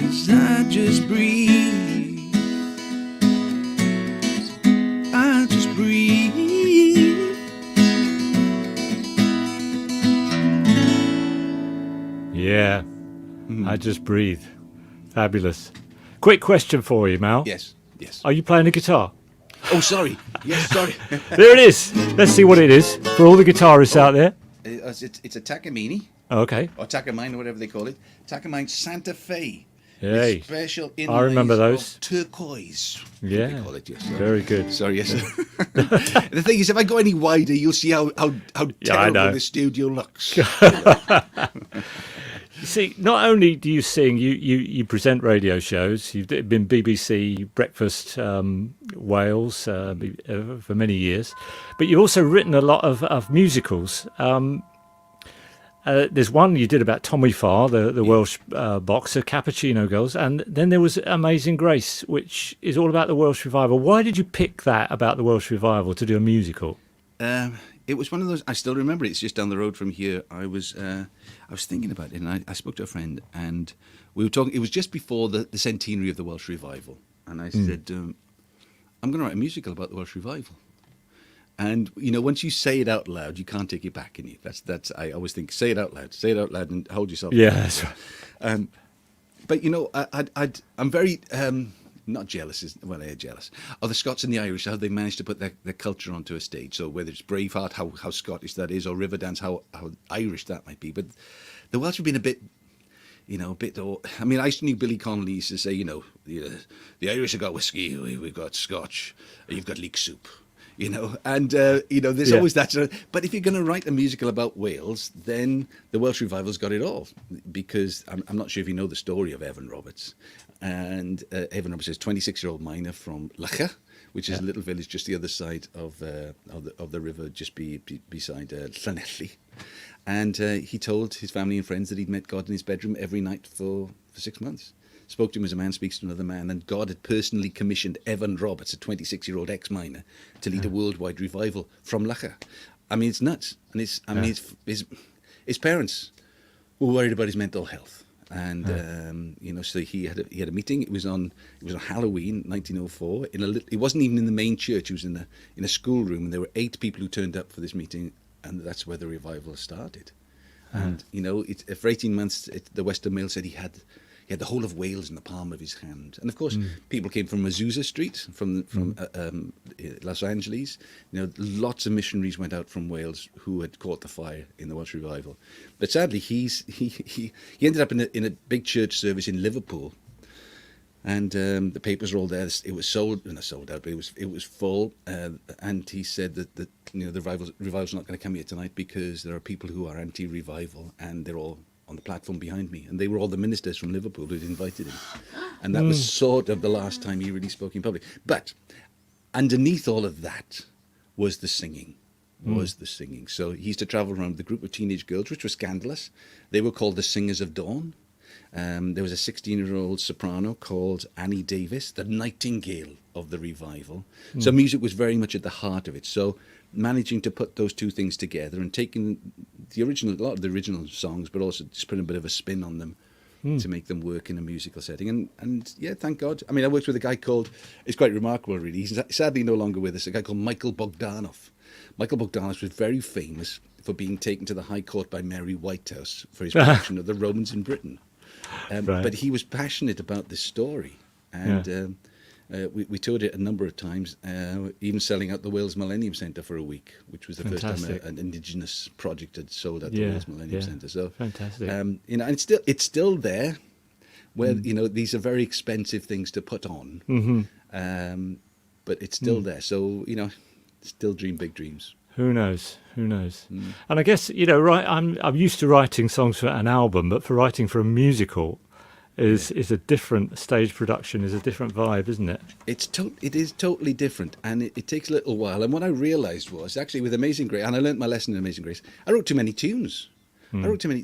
'Cause I just breathe. I just breathe. Yeah, I just breathe. Fabulous. Quick question for you, Mal. Yes, yes. Are you playing the guitar? Oh, sorry. Yes, sorry. There it is. Let's see what it is for all the guitarists out there. It's a Takamine, Okay. or Takamine, or whatever they call it. Takamine Santa Fe. Yay. Special inlays I remember those. of turquoise. Yeah. They call it, yes. Very good. Sorry, yes. The thing is, if I go any wider, you'll see how I terrible know. the studio looks. You see, not only do you sing, you present radio shows. You've been BBC Breakfast Wales for many years, but you've also written a lot of musicals. There's one you did about Tommy Farr, the Welsh boxer, Cappuccino Girls, and then there was Amazing Grace, which is all about the Welsh Revival. Why did you pick that about the Welsh Revival to do a musical? It was one of those. I still remember it. It's just down the road from here. I was thinking about it, and I spoke to a friend, and we were talking. It was just before the centenary of the Welsh Revival, and I said, "I'm going to write a musical about the Welsh Revival." And you know, once you say it out loud, you can't take it back, can you? That's. I always think, say it out loud, and hold yourself. Yeah, that's right. But you know, I'm very. Not jealous, well, they're jealous of the Scots and the Irish, how they managed to put their culture onto a stage. So whether it's Braveheart, how Scottish that is, or Riverdance, how Irish that might be. But the Welsh have been a bit, you know, I mean, I knew Billy Connolly used to say, you know, the Irish have got whiskey, we've got Scotch, you've got leek soup. You know, and you know, there's always that. But if you're going to write a musical about Wales, then the Welsh Revival's got it all. Because I'm not sure if you know the story of Evan Roberts. And Evan Roberts is a 26-year-old miner from Lacha, which is a little village just the other side of the river, just beside Llanelli. And he told his family and friends that he'd met God in his bedroom every night for 6 months. Spoke to him as a man speaks to another man, and God had personally commissioned Evan Roberts, a 26-year-old ex-miner, to lead a worldwide revival from Lacha. I mean, it's nuts. And his parents were worried about his mental health. And you know, so he had a meeting. It was on Halloween, 1904. It wasn't even in the main church. It was in a schoolroom, and there were 8 people who turned up for this meeting, and that's where the revival started. And you know, for 18 months, the Western Mail said he had the whole of Wales in the palm of his hand. And of course, people came from Azusa Street, from Los Angeles. You know, lots of missionaries went out from Wales who had caught the fire in the Welsh Revival. But sadly, he ended up in a big church service in Liverpool. And the papers were all there. It was sold out, but it was full. And he said that you know, the revival's not going to come here tonight because there are people who are anti-revival, and they're all on the platform behind me, and they were all the ministers from Liverpool who'd invited him. And that was sort of the last time he really spoke in public. But underneath all of that was the singing. So he used to travel around with a group of teenage girls, which was scandalous. They were called the Singers of Dawn. There was a 16-year-old soprano called Annie Davis, the nightingale of the revival. So music was very much at the heart of it. So managing to put those two things together and taking a lot of the original songs, but also just putting a bit of a spin on them to make them work in a musical setting. And yeah, thank God. I mean, I worked with a guy called, it's quite remarkable really, he's sadly no longer with us, a guy called Michael Bogdanov. Michael Bogdanov was very famous for being taken to the High Court by Mary Whitehouse for his production of The Romans in Britain. Right. But he was passionate about this story. And we toured it a number of times, even selling out the Wales Millennium Centre for a week, which was the Fantastic. first time an Indigenous project had sold out the Wales Millennium Centre. So fantastic. and it's still there, where these are very expensive things to put on, but it's still there. So still dream big dreams. Who knows? And I guess I'm used to writing songs for an album, but for writing for a musical is a different stage production, is a different vibe, isn't it? It is totally different, and it takes a little while. And what I realised was actually with Amazing Grace, and I learnt my lesson in Amazing Grace, I wrote too many tunes. I wrote too many.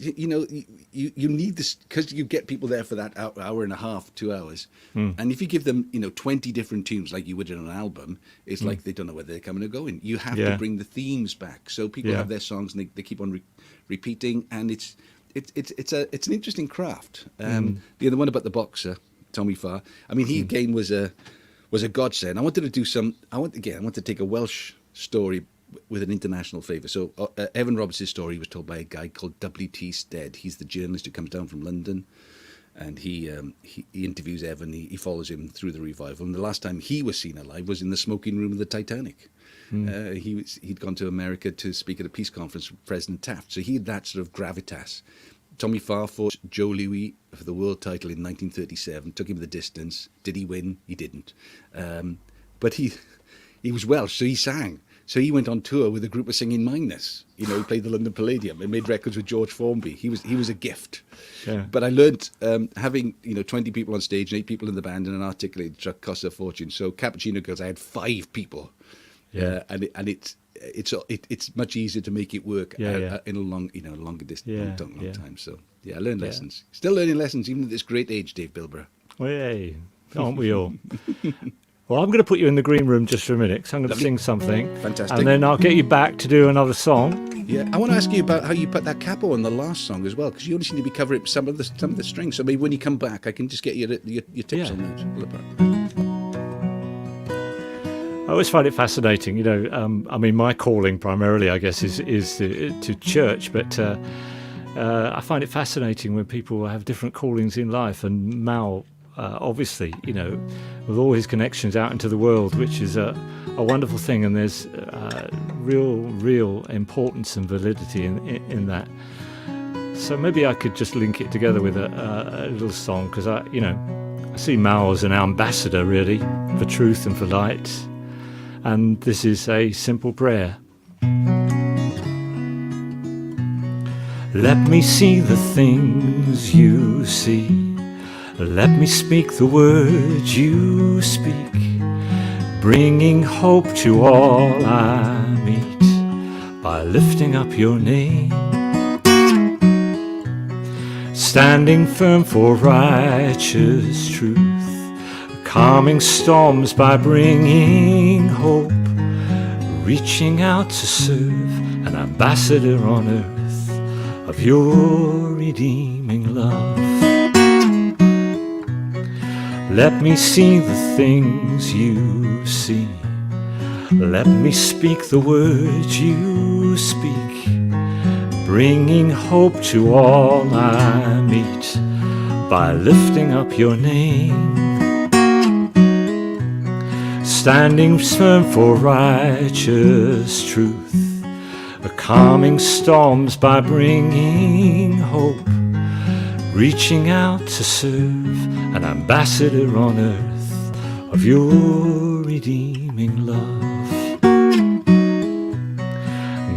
You need this because you get people there for that hour and a half, 2 hours, and if you give them 20 different tunes like you would in an album, it's like they don't know where they're coming or going. You have to bring the themes back, so people have their songs and they keep on repeating, and it's an interesting craft. The other one about the boxer, Tommy Farr. I mean, he again was a godsend. I wanted to do I want to take a Welsh story with an international flavour. So Evan Roberts' story was told by a guy called W.T. Stead. He's the journalist who comes down from London, and he interviews Evan. He follows him through the revival. And the last time he was seen alive was in the smoking room of the Titanic. He'd gone to America to speak at a peace conference with President Taft. So he had that sort of gravitas. Tommy Farr fought Joe Louis for the world title in 1937, took him the distance. Did he win? He didn't. But he was Welsh, so he sang. So he went on tour with a group of singing mindness. He played the London Palladium and made records with George Formby. He was a gift. Yeah. But I learned having 20 people on stage and 8 people in the band and an articulated truck costs a fortune. So Cappuccino Girls, I had 5 people. Yeah, and it's much easier to make it work in a longer distance, long time. So I learned lessons. Still learning lessons even at this great age, Dave BLBROUGH. Hey, aren't we all? Well, I'm going to put you in the green room just for a minute because I'm going to sing something. Fantastic. And then I'll get you back to do another song. Yeah, I want to ask you about how you put that capo on the last song as well, because you only seem to be covering some of the strings. So maybe when you come back, I can just get your tips on that. I always find it fascinating. I mean, my calling primarily, I guess, is to church, but I find it fascinating when people have different callings in life. And Mal, obviously, with all his connections out into the world, which is a wonderful thing, and there's real importance and validity in that. So maybe I could just link it together with a little song, because I see Mal as an ambassador really for truth and for light, and this is a simple prayer. Let me see the things you see. Let me speak the words you speak, bringing hope to all I meet by lifting up your name, standing firm for righteous truth, calming storms by bringing hope, reaching out to serve, an ambassador on earth of your redeeming love. Let me see the things you see. Let me speak the words you speak, bringing hope to all I meet by lifting up your name, standing firm for righteous truth, calming storms by bringing hope, reaching out to serve, an ambassador on earth of your redeeming love.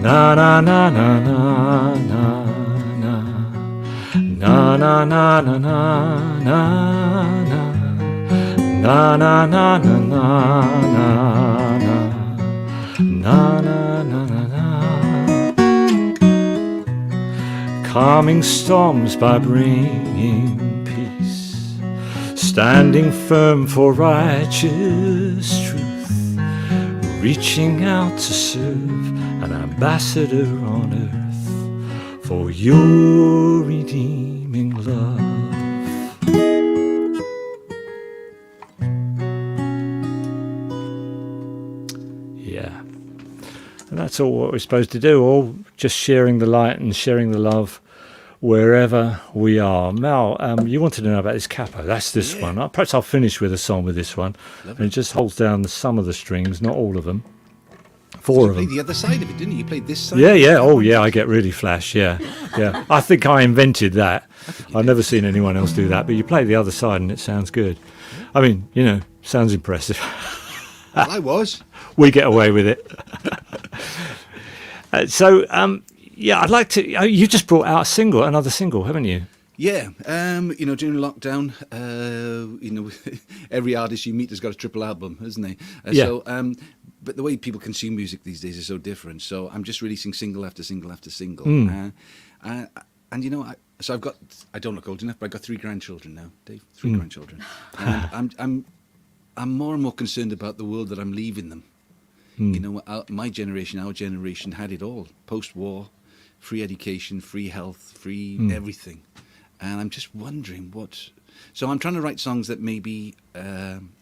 Na na na na na na na na na na na na na na na na na na na. calming storms by bringing peace, standing firm for righteous truth, reaching out to serve, an ambassador on earth for your redeeming love. Yeah. And that's all what we're supposed to do, all just sharing the light and sharing the love wherever we are. Mel, you wanted to know about this capo. That's this one. Perhaps I'll finish with a song with this one. And it just holds down some of the strings, not all of them. Four of them. You played the other side of it, didn't you? You played this side. Yeah. Oh, yeah, I get really flash, yeah. I think I invented that. I've never seen anyone else do that, but you play the other side and it sounds good. I mean, sounds impressive. Well, I was. We get away with it. I'd like to. You just brought out another single, haven't you? Yeah, during lockdown, every artist you meet has got a triple album, hasn't they? But the way people consume music these days is so different. So I'm just releasing single after single after single. So I've got. I don't look old enough, but I've got 3 grandchildren now, Dave. 3 grandchildren, and I'm more and more concerned about the world that I'm leaving them. My generation, our generation had it all. Post-war, free education, free health, free everything. And I'm just wondering what... So I'm trying to write songs that maybe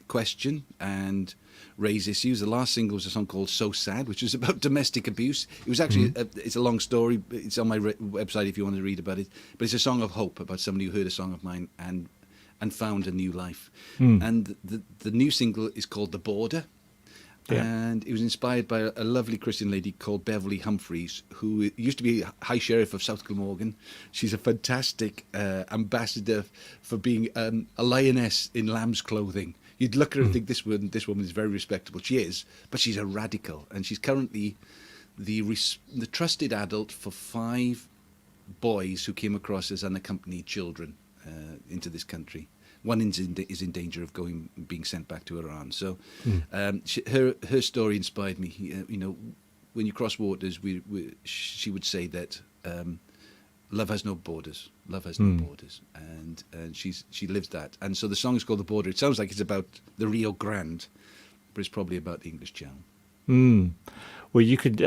question and raise issues. The last single was a song called So Sad, which was about domestic abuse. It was actually, it's a long story. It's on my website if you want to read about it. But it's a song of hope about somebody who heard a song of mine and found a new life. And the new single is called The Border. Yeah. And it was inspired by a lovely Christian lady called Beverly Humphreys, who used to be High Sheriff of South Glamorgan. She's a fantastic ambassador for being a lioness in lamb's clothing. You'd look at her and think this woman is very respectable. She is, but she's a radical, and she's currently the trusted adult for 5 boys who came across as unaccompanied children into this country. One is in danger of being sent back to Iran. So her story inspired me. When you cross waters, she would say that love has no borders. Love has no borders, and she lives that. And so the song is called The Border. It sounds like it's about the Rio Grande, but it's probably about the English Channel. Well, you could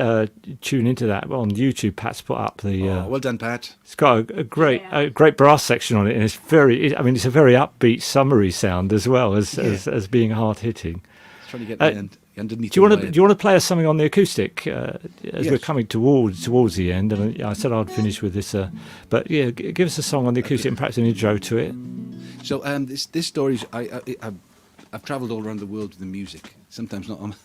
tune into that on YouTube. Pat's put up the. Well done, Pat. It's got a great brass section on it, and it's it's a very upbeat, summery sound as well as being hard hitting. Trying to get the underneath. Do you want to play us something on the acoustic as we're coming towards the end? And I said I'd finish with this, but yeah, give us a song on the acoustic and perhaps an intro to it. So this story is I've travelled all around the world with the music. Sometimes not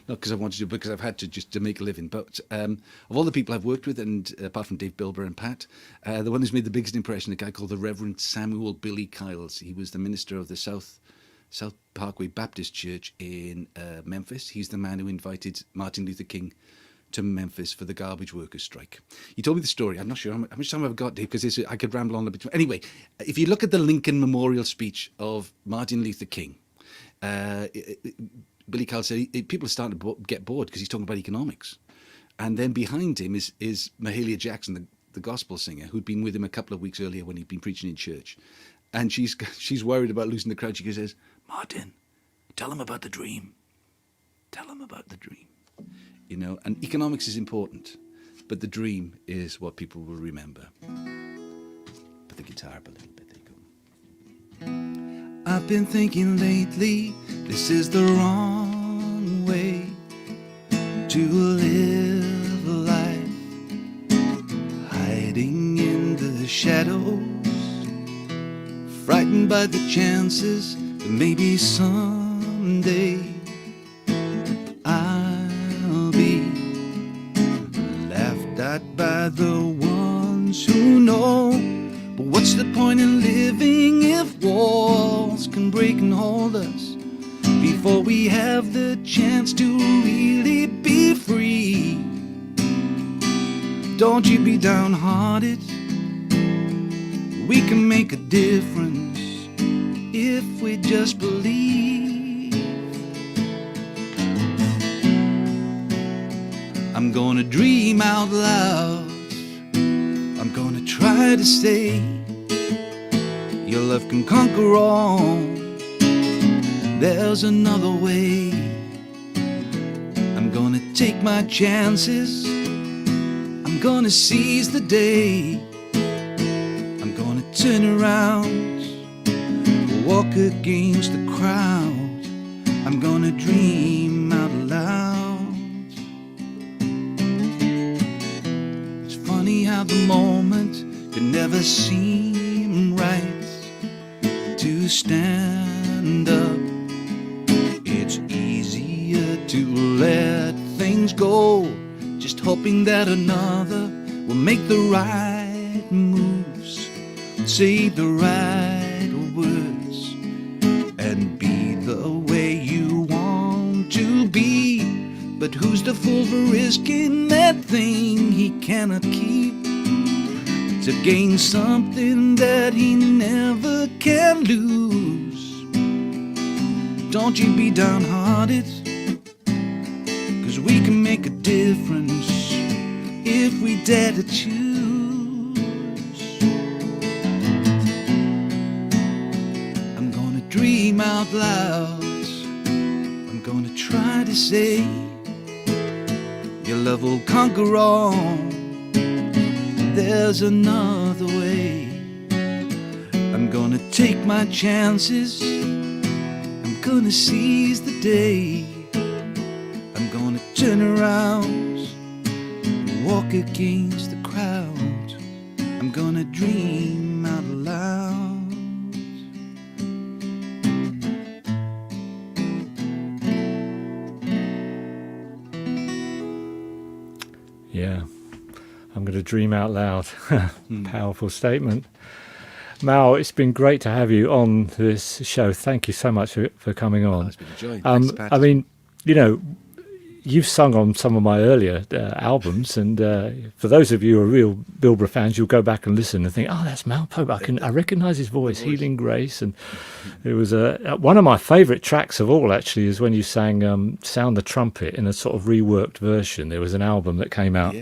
because I wanted to, because I've had to make a living. But of all the people I've worked with, and apart from Dave Bilber and Pat, the one who's made the biggest impression, a guy called the Reverend Samuel Billy Kyles. He was the minister of the South Parkway Baptist Church in Memphis. He's the man who invited Martin Luther King to Memphis for the garbage workers' strike. He told me the story. I'm not sure how much time I've got, Dave, because I could ramble on a bit. Anyway, if you look at the Lincoln Memorial speech of Martin Luther King, Billy Kyles said people are starting to get bored because he's talking about economics. And then behind him is Mahalia Jackson, the gospel singer, who'd been with him a couple of weeks earlier when he'd been preaching in church. And she's worried about losing the crowd. She says, Martin, tell him about the dream. Tell him about the dream. And economics is important, but the dream is what people will remember. Put the guitar up a little bit. There you go. I've been thinking lately, this is the wrong way to live life. Hiding in the shadows, frightened by the chances that maybe someday I'll be laughed at by the ones who know. But what's the point in living if walls can break and hold us before we have the chance to really be free? Don't you be downhearted. We can make a difference if we just believe. I'm gonna dream out loud. I'm gonna try to say your love can conquer all. There's another way. I'm gonna take my chances. I'm gonna seize the day. I'm gonna turn around, walk against the crowd. I'm gonna dream out loud. It's funny how the moment can never seem right to stand up. It's easier to let things go, just hoping that another will make the right moves, say the right words, and be the way you want to be. But who's the fool for risking that thing he cannot keep, to gain something that he never can lose? Don't you be downhearted, 'cause we can make a difference if we dare to choose. I'm gonna dream out loud. I'm gonna try to say your love will conquer all. There's another way. I'm gonna take my chances. I'm gonna seize the day. I'm gonna turn around, walk against the crowd. I'm gonna dream out loud. Yeah, I'm going to dream out loud. Powerful statement. Mal, it's been great to have you on this show. Thank you so much for coming on. It's been a joy. Thanks, Pat. I mean, you know, you've sung on some of my earlier albums, and for those of you who are real BLBROUGH fans, you'll go back and listen and think, oh, that's Mal Pope. I recognise his voice, Healing Grace. And it was one of my favourite tracks of all, actually, is when you sang Sound the Trumpet in a sort of reworked version. There was an album that came out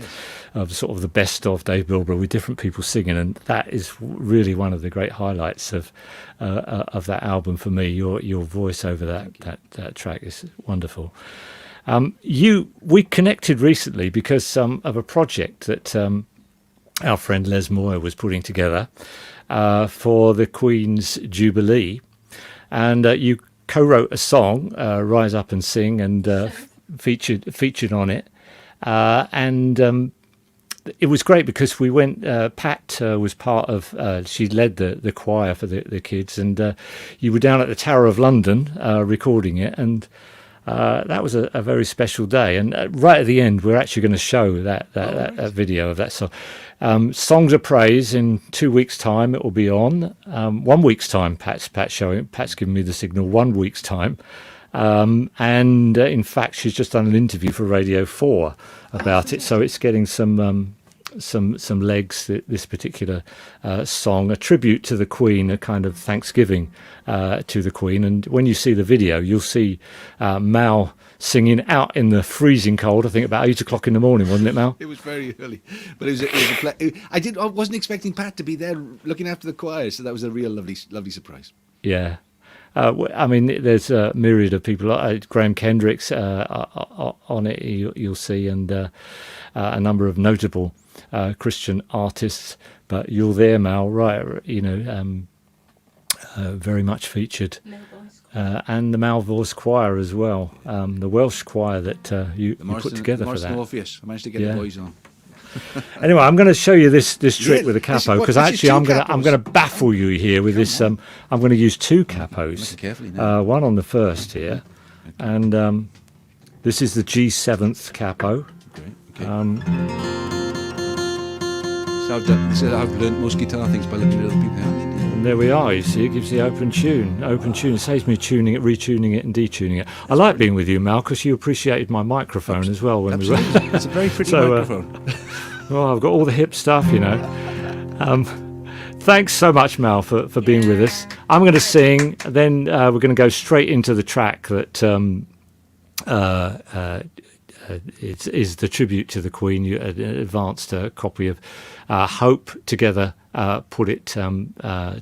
of sort of the best of Dave BLBROUGH with different people singing, and that is really one of the great highlights of that album for me. Your voice over that track is wonderful. We connected recently because of a project that our friend Les Moore was putting together for the Queen's Jubilee, and you co-wrote a song, "Rise Up and Sing," and featured on it, and it was great because we went. Pat was part of. She led the choir for the kids, and you were down at the Tower of London recording it, and that was a very special day. And right at the end, we're actually going to show that video of that song. Songs of Praise in 2 weeks' time. It will be on 1 week's time. Pat's showing. Pat's giving me the signal. 1 week's time. And in fact, she's just done an interview for Radio 4 about it. So it's getting some legs. This particular song, a tribute to the Queen, a kind of thanksgiving to the Queen. And when you see the video, you'll see Mal singing out in the freezing cold. I think about 8 o'clock in the morning, wasn't it, Mal? It was very early, but it was I wasn't expecting Pat to be there looking after the choir, so that was a real lovely surprise. Yeah. I mean, there's a myriad of people. Graham Kendrick's on it, you'll see, and a number of notable Christian artists. But you're there, Mal, right? You know, very much featured. And the Mal Voice Choir as well, the Welsh choir that you put together for that. Orpheus. I managed to get the boys on. Anyway, I'm going to show you this trick with the capo, because actually I'm going to baffle you here with this. I'm going to use two capos. One on the first here, and this is the G7th capo. So I've learned most guitar things by looking at other people. And there we are. You see, it gives the open tune. It saves me tuning it, retuning it, and detuning it. I like being with you, Mal, because you appreciated my microphone as well when we were. It's a very pretty microphone. Well, I've got all the hip stuff, you know. Thanks so much, Mal, for being with us. I'm going to sing, then we're going to go straight into the track that is the tribute to the Queen, an advanced copy of Hope together put it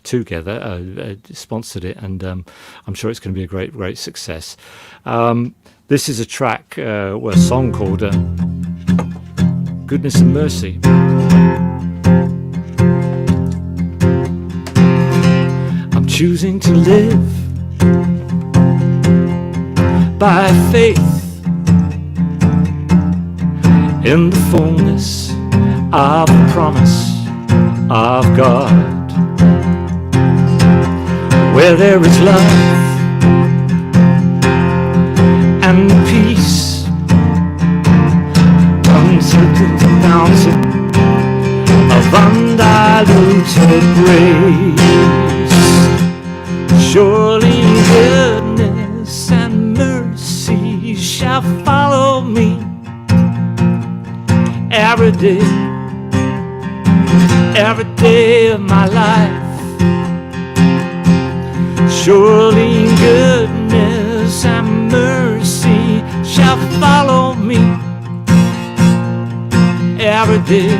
together, sponsored it, and I'm sure it's going to be a great success. This is a track, a song called Goodness and Mercy. I'm choosing to live by faith in the fullness of the promise of God, where there is love and peace, uncertain fountain of undiluted grace. Surely goodness and mercy shall follow me every day of my life. Surely goodness and mercy shall follow me every day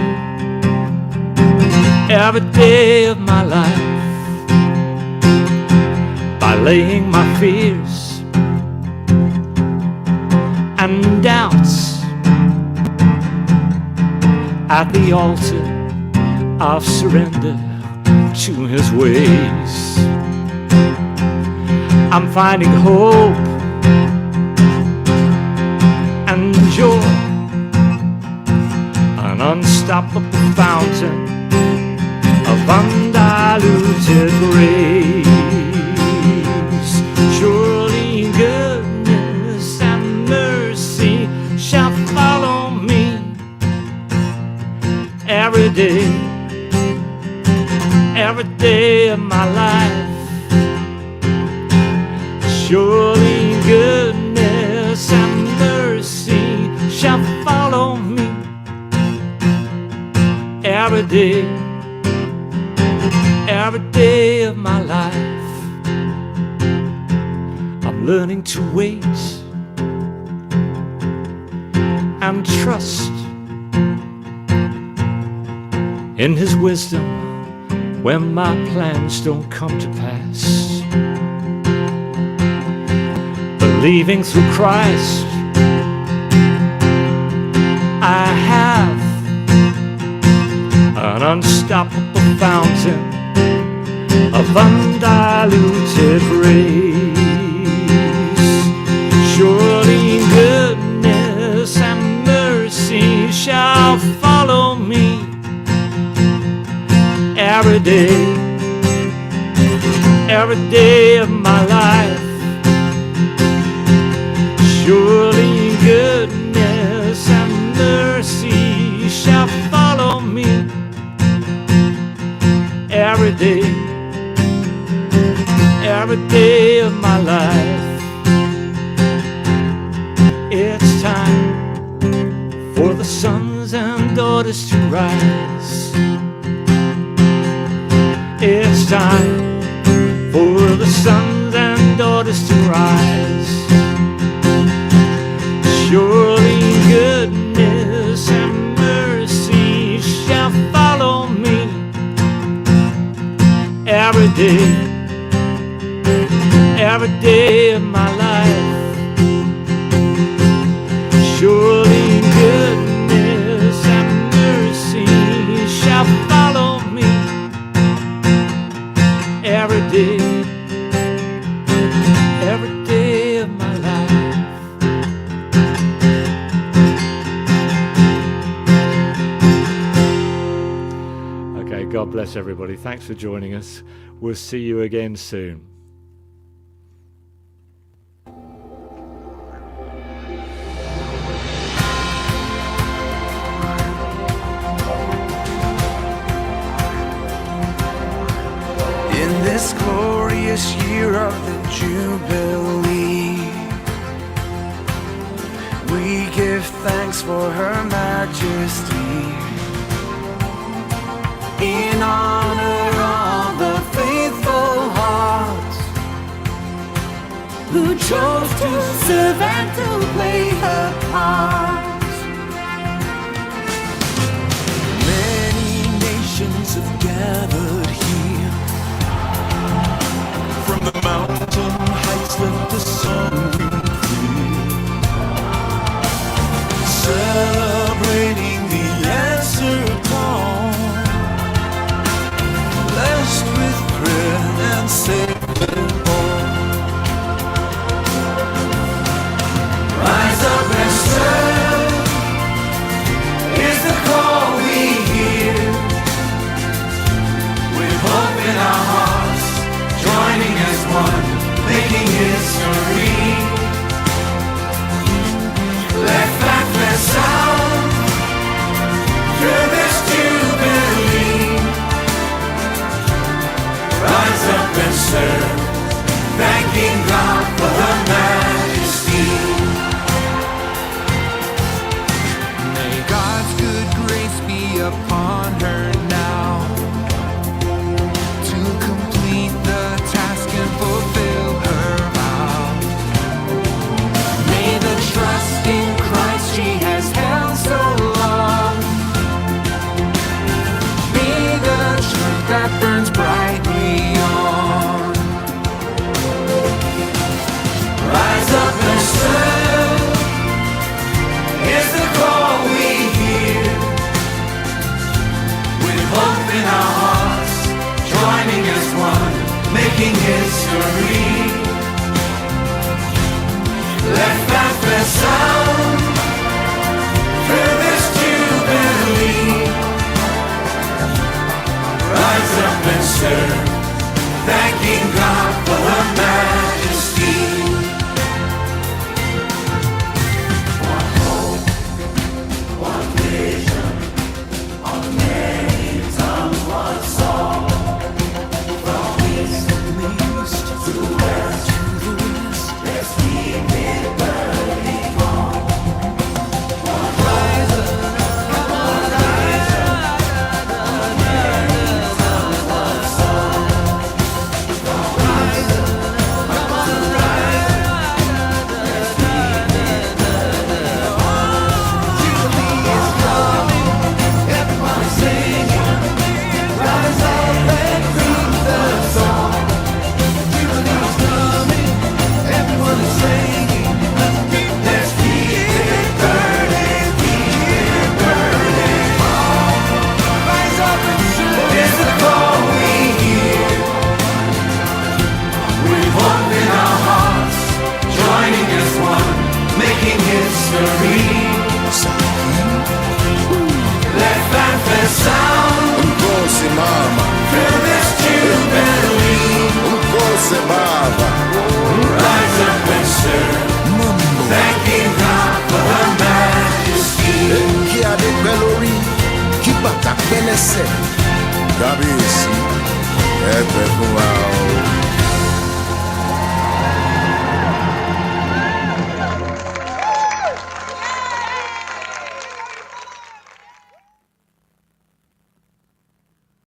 of my life. By laying my fears and doubts at the altar of surrender to His ways, I'm finding hope and joy, an unstoppable fountain of undiluted grace. Surely goodness and mercy shall follow me every day of my life. Surely goodness and mercy shall follow me every day of my life. I'm learning to wait and trust in His wisdom when my plans don't come to pass. Believing through Christ, I have an unstoppable fountain of undiluted grace. Surely goodness and mercy shall follow me every day of my life. Surely goodness and mercy shall follow me every day of my life. It's time for the sons and daughters to rise. It's time for the sons and daughters to rise. Surely goodness and mercy shall follow me every day of my life. Surely goodness and mercy shall follow me every day of my life. Okay, God bless everybody. Thanks for joining us. We'll see you again soon. In this glorious year of the Jubilee, we give thanks for Her Majesty. In honor of the faithful hearts who chose to serve and to play her part. Many nations have gathered here. From the mountain heights let the song ring clear, celebrating the answered call, blessed with prayer and sacred awe. Rise up and serve is the call we hear, with hope in our hearts, joining as one, making history. Let fanfare sound through this jubilee. Rise up and serve, thanking God for her majesty. May God's good grace be upon her now, to complete the task and fulfill her vow. May the trust in Christ she has held so long be the truth that burns brightly on. Rise up and serve is the call we hear, with hope in our hearts, joining as one, making history. Let fanfare sound through this jubilee. Rise up and serve, thanking God for her majesty. One hope, one vision, on many tongues, one song. From east to west, let's keep it burning on. Rise up, come on, rise up. Many tongues, one song. Rise up, come on, rise up. Let's keep it burning on. Jubilee is coming, everyone is singing. Rise up and sing the song. Jubilee is coming, everyone is singing. Let's keep it burning, keep it burning on. Rise up and serve is the call we hear, with hope in our hearts, joining as one, making history. Let fanfare sound through this jubilee. Rise up and serve, thanking God for her majesty. Kabisi,